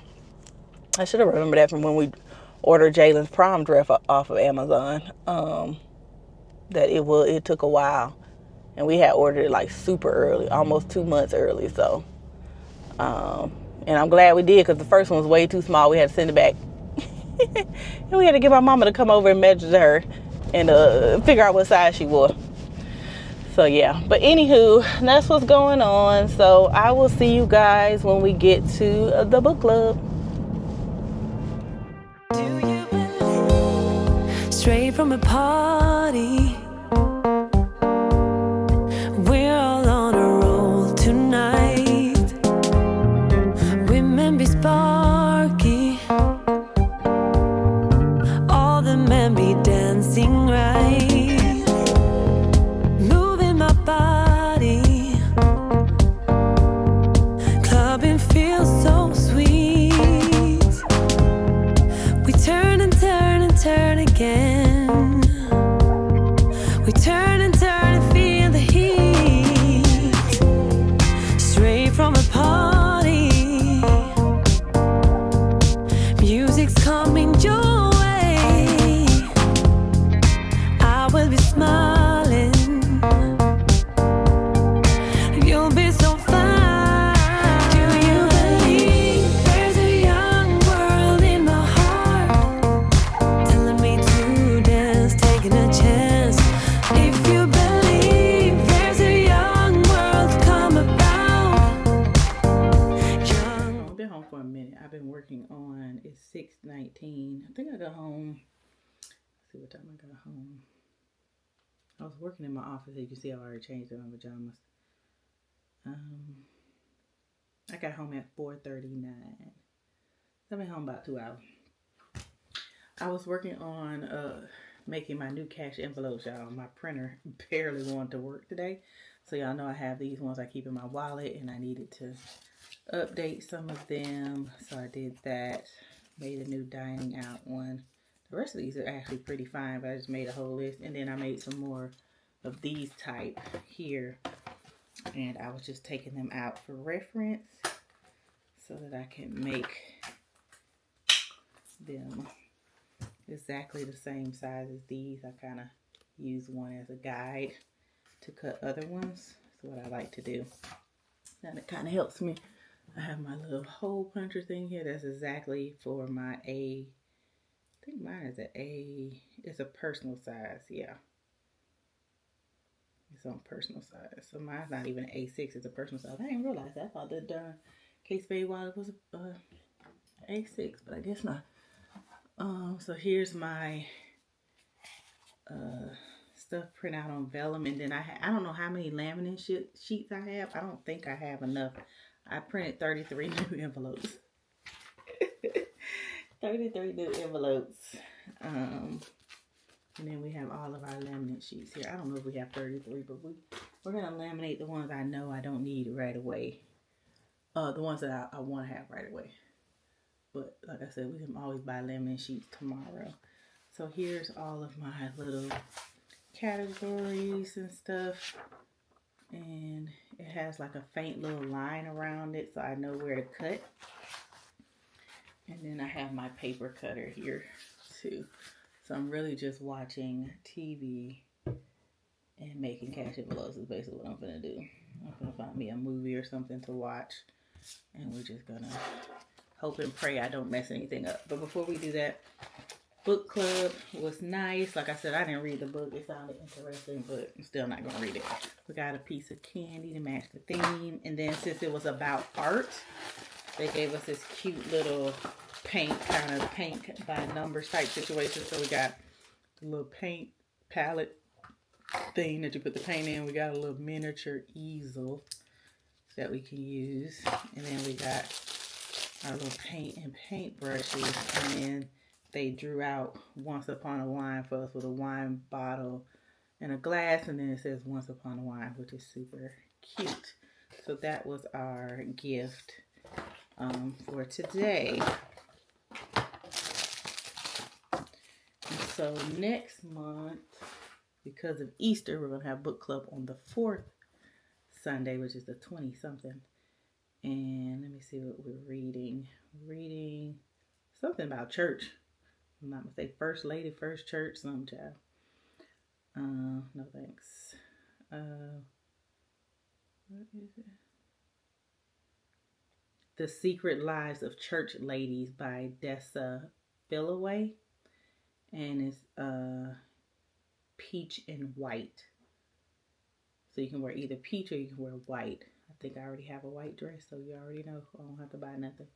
[SPEAKER 1] I should have remembered that from when we ordered Jalen's prom dress off of Amazon. That it took a while. And we had ordered it like super early, almost 2 months early. So, and I'm glad we did, because the first one was way too small. We had to send it back. And we had to get my mama to come over and measure her and figure out what size she wore. So yeah, but anywho, that's what's going on. So I will see you guys when we get to the book club.
[SPEAKER 5] Do you believe? Straight from a party, we're all on a roll tonight. Women be sparky, all the men be dancing right, moving my body, clubbing feels so sweet. We turn and turn and turn again. We turn and turn and feel the heat. Straight from a party, music's coming your way. I will be smiling, you'll be so fine. Do you believe there's a young world in my heart, telling me to dance, taking a chance? If you believe there's a young world to come about,
[SPEAKER 1] I've been home for a minute. I've been working on, it's 6:19. I think I got home. Let's see what time I got home. I was working in my office. You can see I already changed my pajamas. I got home at 4:39. I've been home about 2 hours. I was working on making my new cash envelopes, y'all. My printer barely wanted to work today. So y'all know I have these ones I keep in my wallet, and I needed to update some of them. So I did that. Made a new dining out one. The rest of these are actually pretty fine, but I just made a whole list. And then I made some more of these type here. And I was just taking them out for reference so that I can make them exactly the same size as these. I kind of use one as a guide to cut other ones. That's what I like to do. And it kind of helps me. I have my little hole puncher thing here. That's exactly for my I think mine is it's a personal size. Yeah. It's on personal size. So mine's not even an A6, it's a personal size. I didn't realize that. I thought that darn Case Bay Wallet was A6, but I guess not. So here's my stuff print out on vellum, and then I don't know how many laminate sheets I have. I don't think I have enough. I printed 33 new envelopes. 33 new envelopes. And then we have all of our laminate sheets here. I don't know if we have 33, but we're going to laminate the ones I know I don't need right away. The ones that I want to have right away. But like I said, we can always buy laminate sheets tomorrow. So here's all of my little categories and stuff. And it has like a faint little line around it, so I know where to cut. And then I have my paper cutter here too. So I'm really just watching TV and making KANDIDLYKEOSHIA vlogs is basically what I'm gonna do. I'm gonna find me a movie or something to watch, and we're just gonna hope and pray I don't mess anything up. But before we do that, book club was nice. Like I said, I didn't read the book. It sounded interesting, but I'm still not gonna read it. We got a piece of candy to match the theme, and then since it was about art, they gave us this cute little paint by numbers type situation. So we got a little paint palette thing that you put the paint in. We got a little miniature easel that we can use, and then we got our little paint and paint brushes, and then they drew out Once Upon a Wine for us with a wine bottle and a glass, and then it says Once Upon a Wine, which is super cute. So that was our gift for today. And so next month, because of Easter, we're going to have book club on the 4th Sunday, which is the 20-something. And let me see what we're reading. Reading something about church. I'm not going to say First Lady, First Church, some child. No thanks. What is it? The Secret Lives of Church Ladies by Dessa Billaway. And it's peach and white. So you can wear either peach or you can wear white. I think I already have a white dress, so you already know I don't have to buy nothing.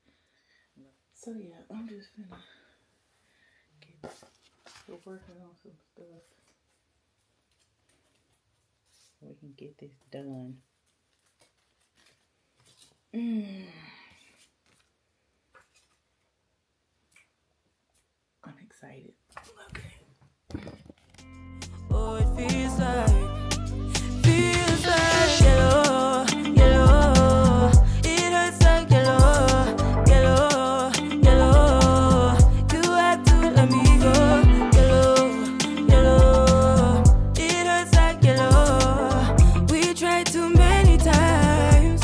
[SPEAKER 1] So yeah, I'm just gonna get working on some stuff so we can get this done. I'm excited. Okay.
[SPEAKER 5] Oh, it feels like yellow, yellow. It hurts like yellow, yellow, yellow. You had to let me go, yellow, yellow. It hurts like yellow. We tried too many times.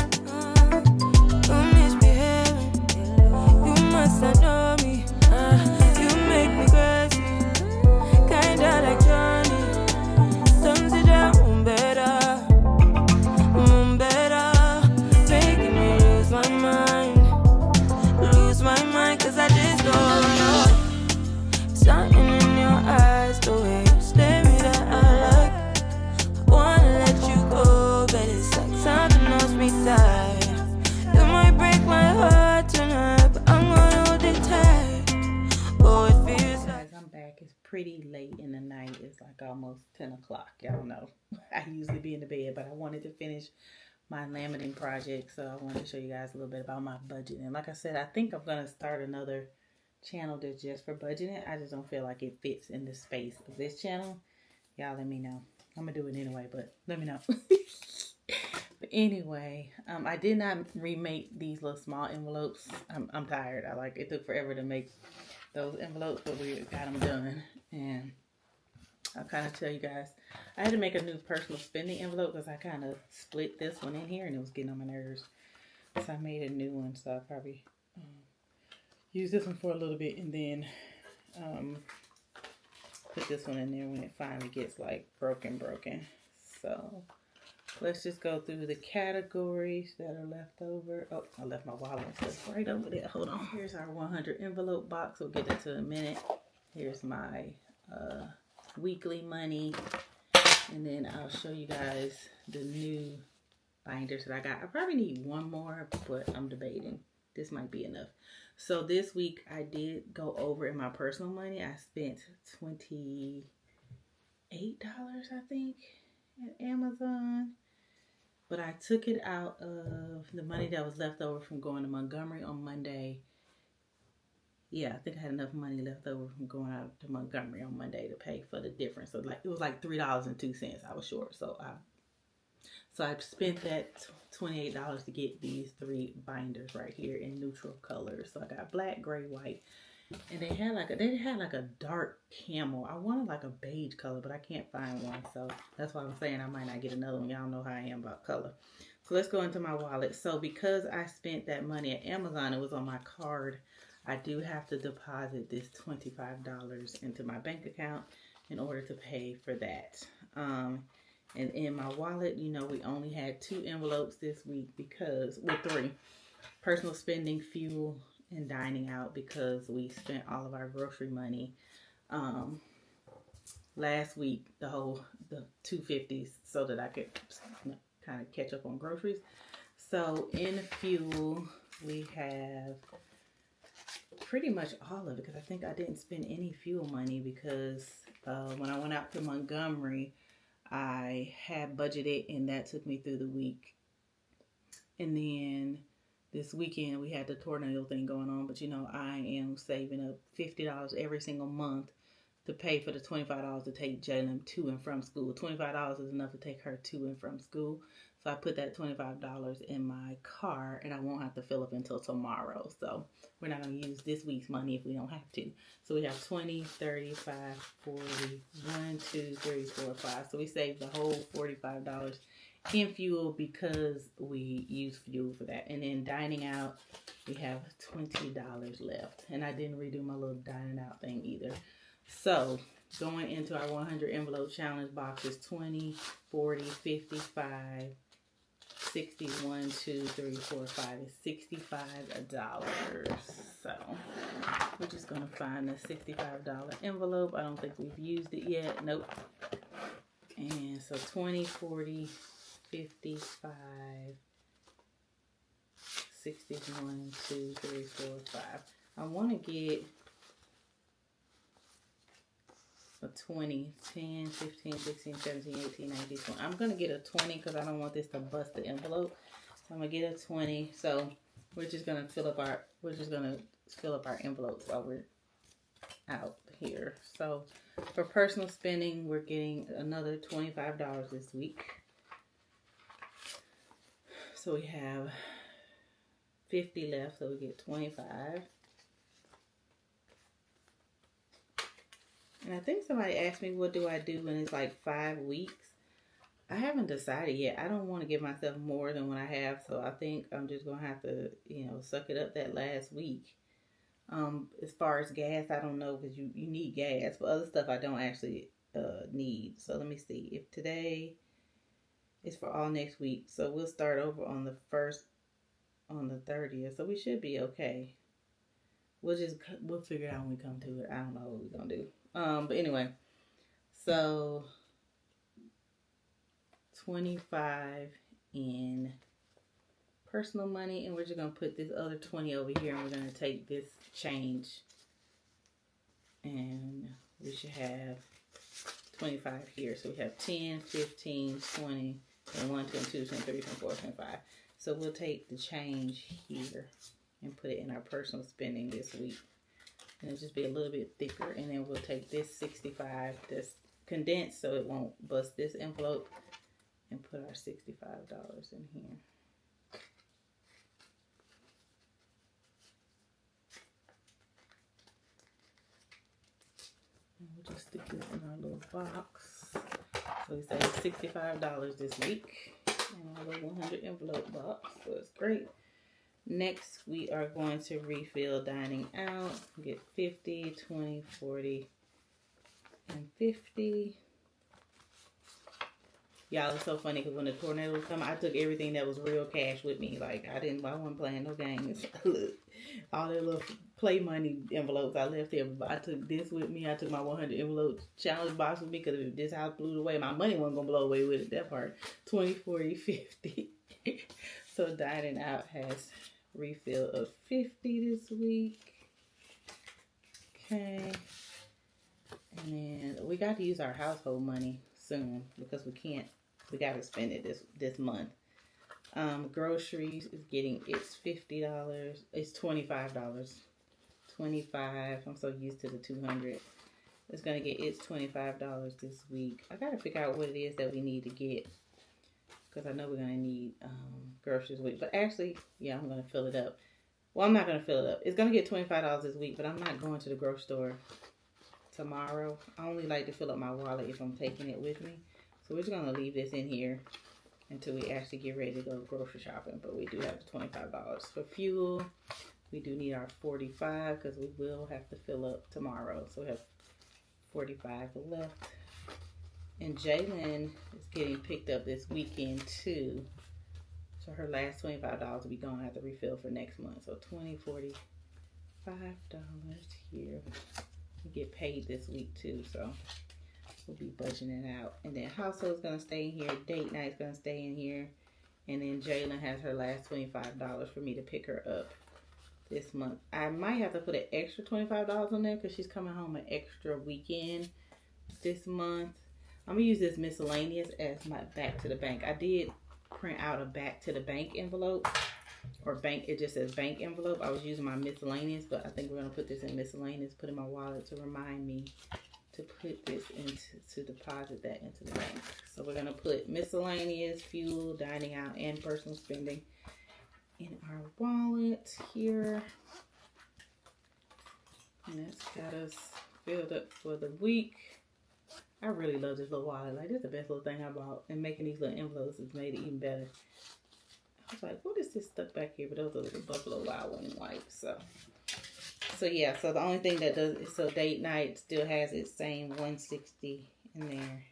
[SPEAKER 5] Don't misbehave. You must not know me. You make me crazy. Kinda like Johnny. Don't sit down better. Making me lose my mind, cause I just don't know. Something in your eyes, the way you stare me that I like. I wanna let you go, but it's like something else me tight. You might break my heart tonight, but I'm gonna hold it tight. Oh, it feels like.
[SPEAKER 1] Guys, I'm back. It's pretty late in the night. It's like almost 10 o'clock. Y'all know I usually be in the bed, but I wanted to finish my laminating project, so I wanted to show you guys a little bit about my budgeting. Like I said, I think I'm gonna start another channel that's just for budgeting. I just don't feel like it fits in the space of this channel. Y'all let me know. I'm gonna do it anyway, but let me know. But anyway, I did not remake these little small envelopes. I'm tired. It took forever to make those envelopes, but we got them done. And I'll kind of tell you guys, I had to make a new personal spending envelope because I kind of split this one in here and it was getting on my nerves. So I made a new one. So I'll probably use this one for a little bit and then put this one in there when it finally gets like broken. So let's just go through the categories that are left over. Oh, I left my wallet and stuff right over there. Hold on. Here's our 100 envelope box. We'll get into in a minute. Here's my weekly money, and then I'll show you guys the new binders that I got. I probably need one more, but I'm debating. This might be enough. So this week I did go over in my personal money. I spent $28, I think, at Amazon, but I took it out of the money that was left over from going to Montgomery on Monday. yeah, I think I had enough money left over from going out to Montgomery on Monday to pay for the difference. So like it was like $3.02 I was short. So I spent that $28 to get these 3 binders right here in neutral colors. So I got black, gray, white, and they had like a dark camel. I wanted like a beige color, but I can't find one. So that's why I'm saying I might not get another one. Y'all know how I am about color. So let's go into my wallet. So because I spent that money at Amazon, it was on my card. I do have to deposit this $25 into my bank account in order to pay for that. And in my wallet, you know, we only had 2 envelopes this week because, well, 3. Personal spending, fuel, and dining out because we spent all of our grocery money last week, the $250 so that I could kind of catch up on groceries. So in fuel, we have pretty much all of it because I think I didn't spend any fuel money because when I went out to Montgomery, I had budgeted and that took me through the week. And then this weekend we had the tornado thing going on, but you know, I am saving up $50 every single month to pay for the $25 to take Jalen to and from school. $25 is enough to take her to and from school. So I put that $25 in my car and I won't have to fill up until tomorrow. So we're not going to use this week's money if we don't have to. So we have 20, 35, 40, 1, 2, 3, 4, 5. So we saved the whole $45 in fuel because we use fuel for that. And then dining out, we have $20 left. And I didn't redo my little dining out thing either. So going into our 100 envelope challenge boxes, 20, 40, 55, 60, 1, 2, 3, 4, 5 is $65. So we're just going to find the $65 envelope. I don't think we've used it yet. Nope. And so 20, 40, 55, 60, 1, 2, 3, 4, 5. I want to get a 20, 10, 15, 16, 17, 18, 19, 20. I'm going to get a 20 because I don't want this to bust the envelope. So I'm going to get a 20. So we're just going to fill up our envelopes while we're out here. So for personal spending, we're getting another $25 this week. So we have 50 left, so we get 25. And I think somebody asked me, what do I do when it's like 5 weeks? I haven't decided yet. I don't want to give myself more than what I have. So I think I'm just going to have to, you know, suck it up that last week. As far as gas, I don't know because you need gas. But other stuff I don't actually need. So let me see. If today is for all next week. So we'll start over on the 1st, on the 30th. So we should be okay. We'll figure it out when we come to it. I don't know what we're going to do. But anyway, so 25 in personal money, and we're just going to put this other 20 over here, and we're going to take this change, and we should have 25 here. So we have 10, 15, 20, and 1, 2, 2, 3, 4, 25. So we'll take the change here and put it in our personal spending this week. And it'll just be a little bit thicker. And then we'll take this 65, this condensed so it won't bust this envelope, and put our $65 in here. And we'll just stick this in our little box. So we saved $65 this week in our little 100 envelope box. So it's great. Next, we are going to refill dining out. Get 50, 20, 40, and 50. Y'all, it's so funny because when the tornado was coming, I took everything that was real cash with me. Like, I wasn't playing no games. Look, all that little play money envelopes I left here. But I took this with me. I took my 100 envelope challenge box with me because if this house blew away, my money wasn't going to blow away with it. That part. 20, 40, 50. So dining out has refill of 50 this week. Okay. And then we got to use our household money soon because we got to spend it this month. Groceries is getting its $50. It's $25. $25. I'm so used to the $200. It's gonna get its $25 this week. I gotta figure out what it is that we need to get, because I know we're gonna need groceries this week. But actually, yeah, I'm gonna fill it up. Well, I'm not gonna fill it up. It's gonna get $25 this week, but I'm not going to the grocery store tomorrow. I only like to fill up my wallet if I'm taking it with me. So we're just gonna leave this in here until we actually get ready to go grocery shopping. But we do have the $25 for fuel. We do need our 45 because we will have to fill up tomorrow. So we have 45 left. And Jalen is getting picked up this weekend too. So her last $25 will be gone. I have to refill for next month. So $20, $45 here. We get paid this week too, so we'll be budgeting it out. And then household's gonna stay in here. Date night's gonna stay in here. And then Jalen has her last $25 for me to pick her up this month. I might have to put an extra $25 on there because she's coming home an extra weekend this month. I'm gonna use this miscellaneous as my back to the bank. I did print out a back to the bank envelope, or bank, it just says bank envelope. I was using my miscellaneous, but I think we're gonna put this in miscellaneous, put in my wallet to remind me to put this into, to deposit that into the bank. So we're gonna put miscellaneous, fuel, dining out, and personal spending in our wallet here. And that's got us filled up for the week. I really love this little wallet. Like, this is the best little thing I bought. And making these little envelopes has made it even better. I was like, what is this stuck back here? But those are little Buffalo Wild Wing wipes. So yeah, so the only thing that does is, so date night still has its same 160 in there.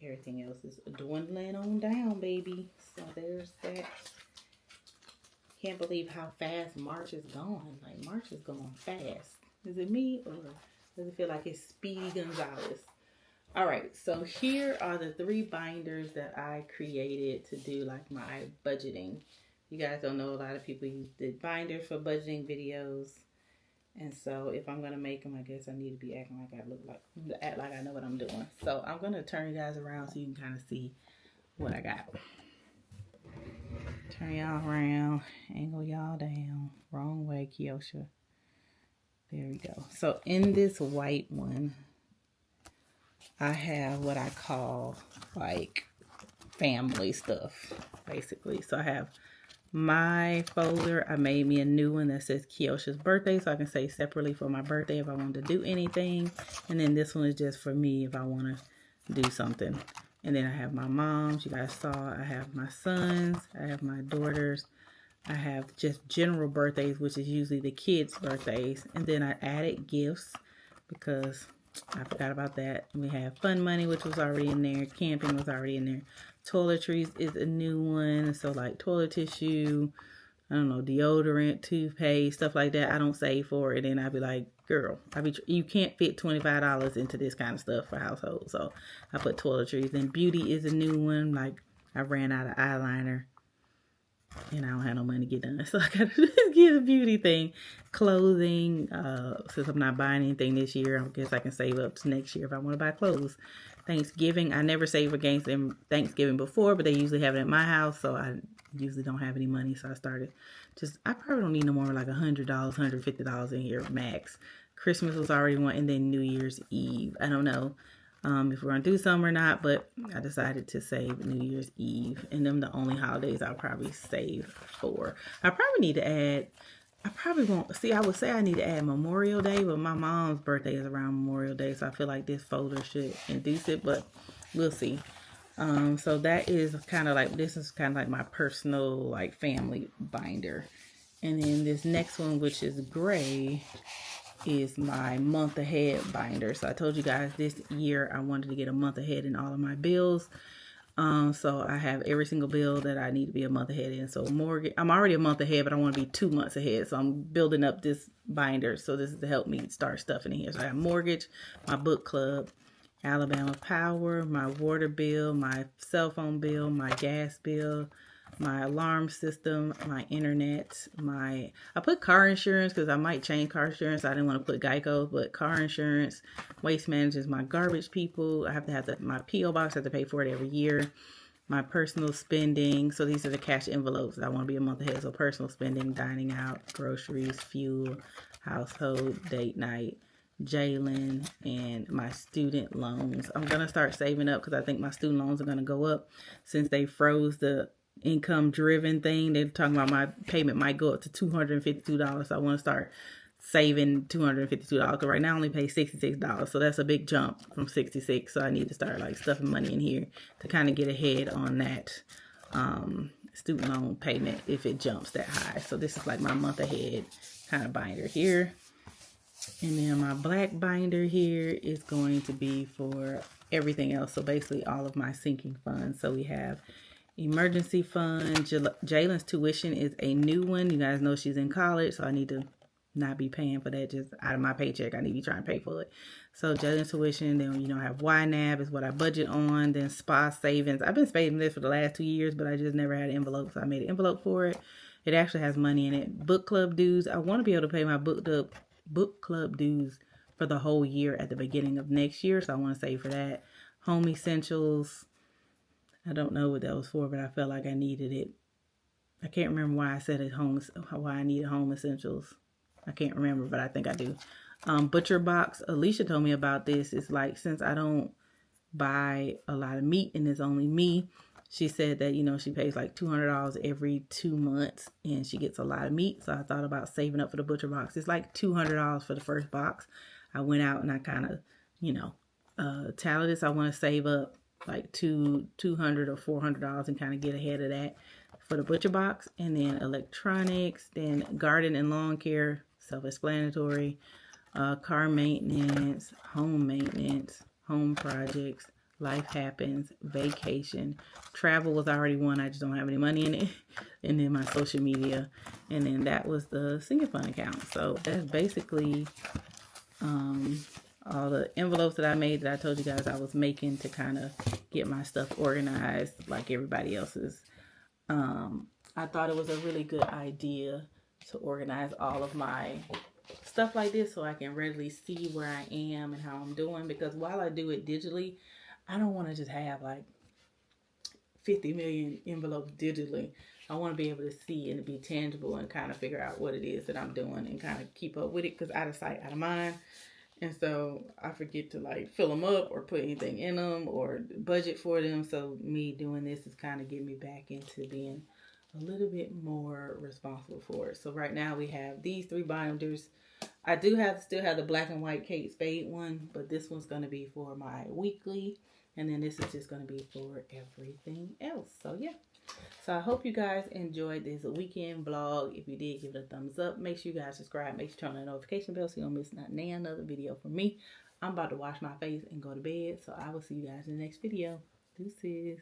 [SPEAKER 1] Everything else is dwindling on down, baby. So there's that. Can't believe how fast March is gone. Like, March is going fast. Is it me, or does it feel like it's Speedy Gonzalez? All right, so here are the 3 binders that I created to do like my budgeting. You guys don't know, a lot of people use the binders for budgeting videos. And so if I'm gonna make them, I guess I need to be acting like act like I know what I'm doing. So I'm gonna turn you guys around so you can kind of see what I got. Turn y'all around, angle y'all down. Wrong way, Keoshia. There we go. So in this white one, I have what I call like family stuff, basically. So I have my folder. I made me a new one that says Keoshia's birthday, so I can say separately for my birthday if I want to do anything. And then this one is just for me if I want to do something. And then I have my mom's, you guys saw. I have my sons, I have my daughters. I have just general birthdays, which is usually the kids' birthdays. And then I added gifts because I forgot about that. We have fun money, which was already in there. Camping was already in there. Toiletries is a new one. So like toilet tissue, I don't know, deodorant, toothpaste, stuff like that. I don't save for it. And I'd be like, girl, you can't fit $25 into this kind of stuff for household. So I put toiletries. Then beauty is a new one. Like, I ran out of eyeliner and I don't have no money to get done. So I gotta just get a beauty thing. Clothing, since I'm not buying anything this year, I guess I can save up to next year if I want to buy clothes. Thanksgiving, I never save against them Thanksgiving before, but they usually have it at my house, so I usually don't have any money. So I started I probably don't need no more, like $100, $150 in here max. Christmas was already one, and then New Year's Eve. I don't know if we're gonna do something or not, but I decided to save New Year's Eve, and them the only holidays I'll probably save for. I probably need to add, I probably won't, see, I would say I need to add Memorial Day, but my mom's birthday is around Memorial Day, so I feel like this folder should induce it, but we'll see. So that is kind of like, this is kind of like my personal, like, family binder. And then this next one, which is gray, is my month ahead binder. So I told you guys this year I wanted to get a month ahead in all of my bills. So I have every single bill that I need to be a month ahead in. So mortgage, I'm already a month ahead, but I want to be 2 months ahead. So I'm building up this binder. So this is to help me start stuffing in here. So I have mortgage, my book club, Alabama Power, my water bill, my cell phone bill, my gas bill, my alarm system, my internet, I put car insurance because I might change car insurance. I didn't want to put Geico, but car insurance, waste management, my garbage people. I have to have my P.O. box. I have to pay for it every year. My personal spending. So these are the cash envelopes that I want to be a month ahead. So personal spending, dining out, groceries, fuel, household, date night, Jalen, and my student loans. I'm going to start saving up because I think my student loans are going to go up since they froze the income driven thing. They're talking about my payment might go up to $252. So I want to start saving $252 because right now I only pay $66, so that's a big jump from 66. So I need to start like stuffing money in here to kind of get ahead on that student loan payment if it jumps that high. So this is like my month ahead kind of binder here, and then my black binder here is going to be for everything else. So basically all of my sinking funds. So we have emergency fund. Jalen's tuition is a new one. You guys know she's in college, so I need to not be paying for that just out of my paycheck. I need to be trying to pay for it. So Jalen's tuition, then I have YNAB is what I budget on, then spa savings. I've been saving this for the last 2 years, but I just never had an envelope, so I made an envelope for it. It actually has money in it. Book club dues. I want to be able to pay my book club dues for the whole year at the beginning of next year, so I want to save for that. Home essentials. I don't know what that was for, but I felt like I needed it. I can't remember why I said it why I needed home essentials. I can't remember, but I think I do. Butcher box. Alicia told me about this. It's like, since I don't buy a lot of meat and it's only me, she said that, she pays like $200 every 2 months and she gets a lot of meat. So I thought about saving up for the butcher box. It's like $200 for the first box. I went out and I kind of, tallied this. I want to save up like $200 or $400 and kind of get ahead of that for the butcher box. And then electronics, then garden and lawn care, self-explanatory, car maintenance, home projects, life happens, vacation, travel was already one. I just don't have any money in it. And then my social media, and then that was the single fund account. So that's basically all the envelopes that I made that I told you guys I was making to kind of get my stuff organized like everybody else's. I thought it was a really good idea to organize all of my stuff like this so I can readily see where I am and how I'm doing, because while I do it digitally, I don't want to just have like 50 million envelopes digitally. I want to be able to see and be tangible and kind of figure out what it is that I'm doing and kind of keep up with it, because out of sight, out of mind. And so I forget to like fill them up or put anything in them or budget for them. So me doing this is kind of getting me back into being a little bit more responsible for it. So right now we have these 3 binders. I do still have the black and white Kate Spade one, but this one's going to be for my weekly. And then this is just going to be for everything else. So yeah. So I hope you guys enjoyed this weekend vlog. If you did, give it a thumbs up. Make sure you guys subscribe. Make sure you turn on the notification bell so you don't miss another video from me. I'm about to wash my face and go to bed. So I will see you guys in the next video. Deuces.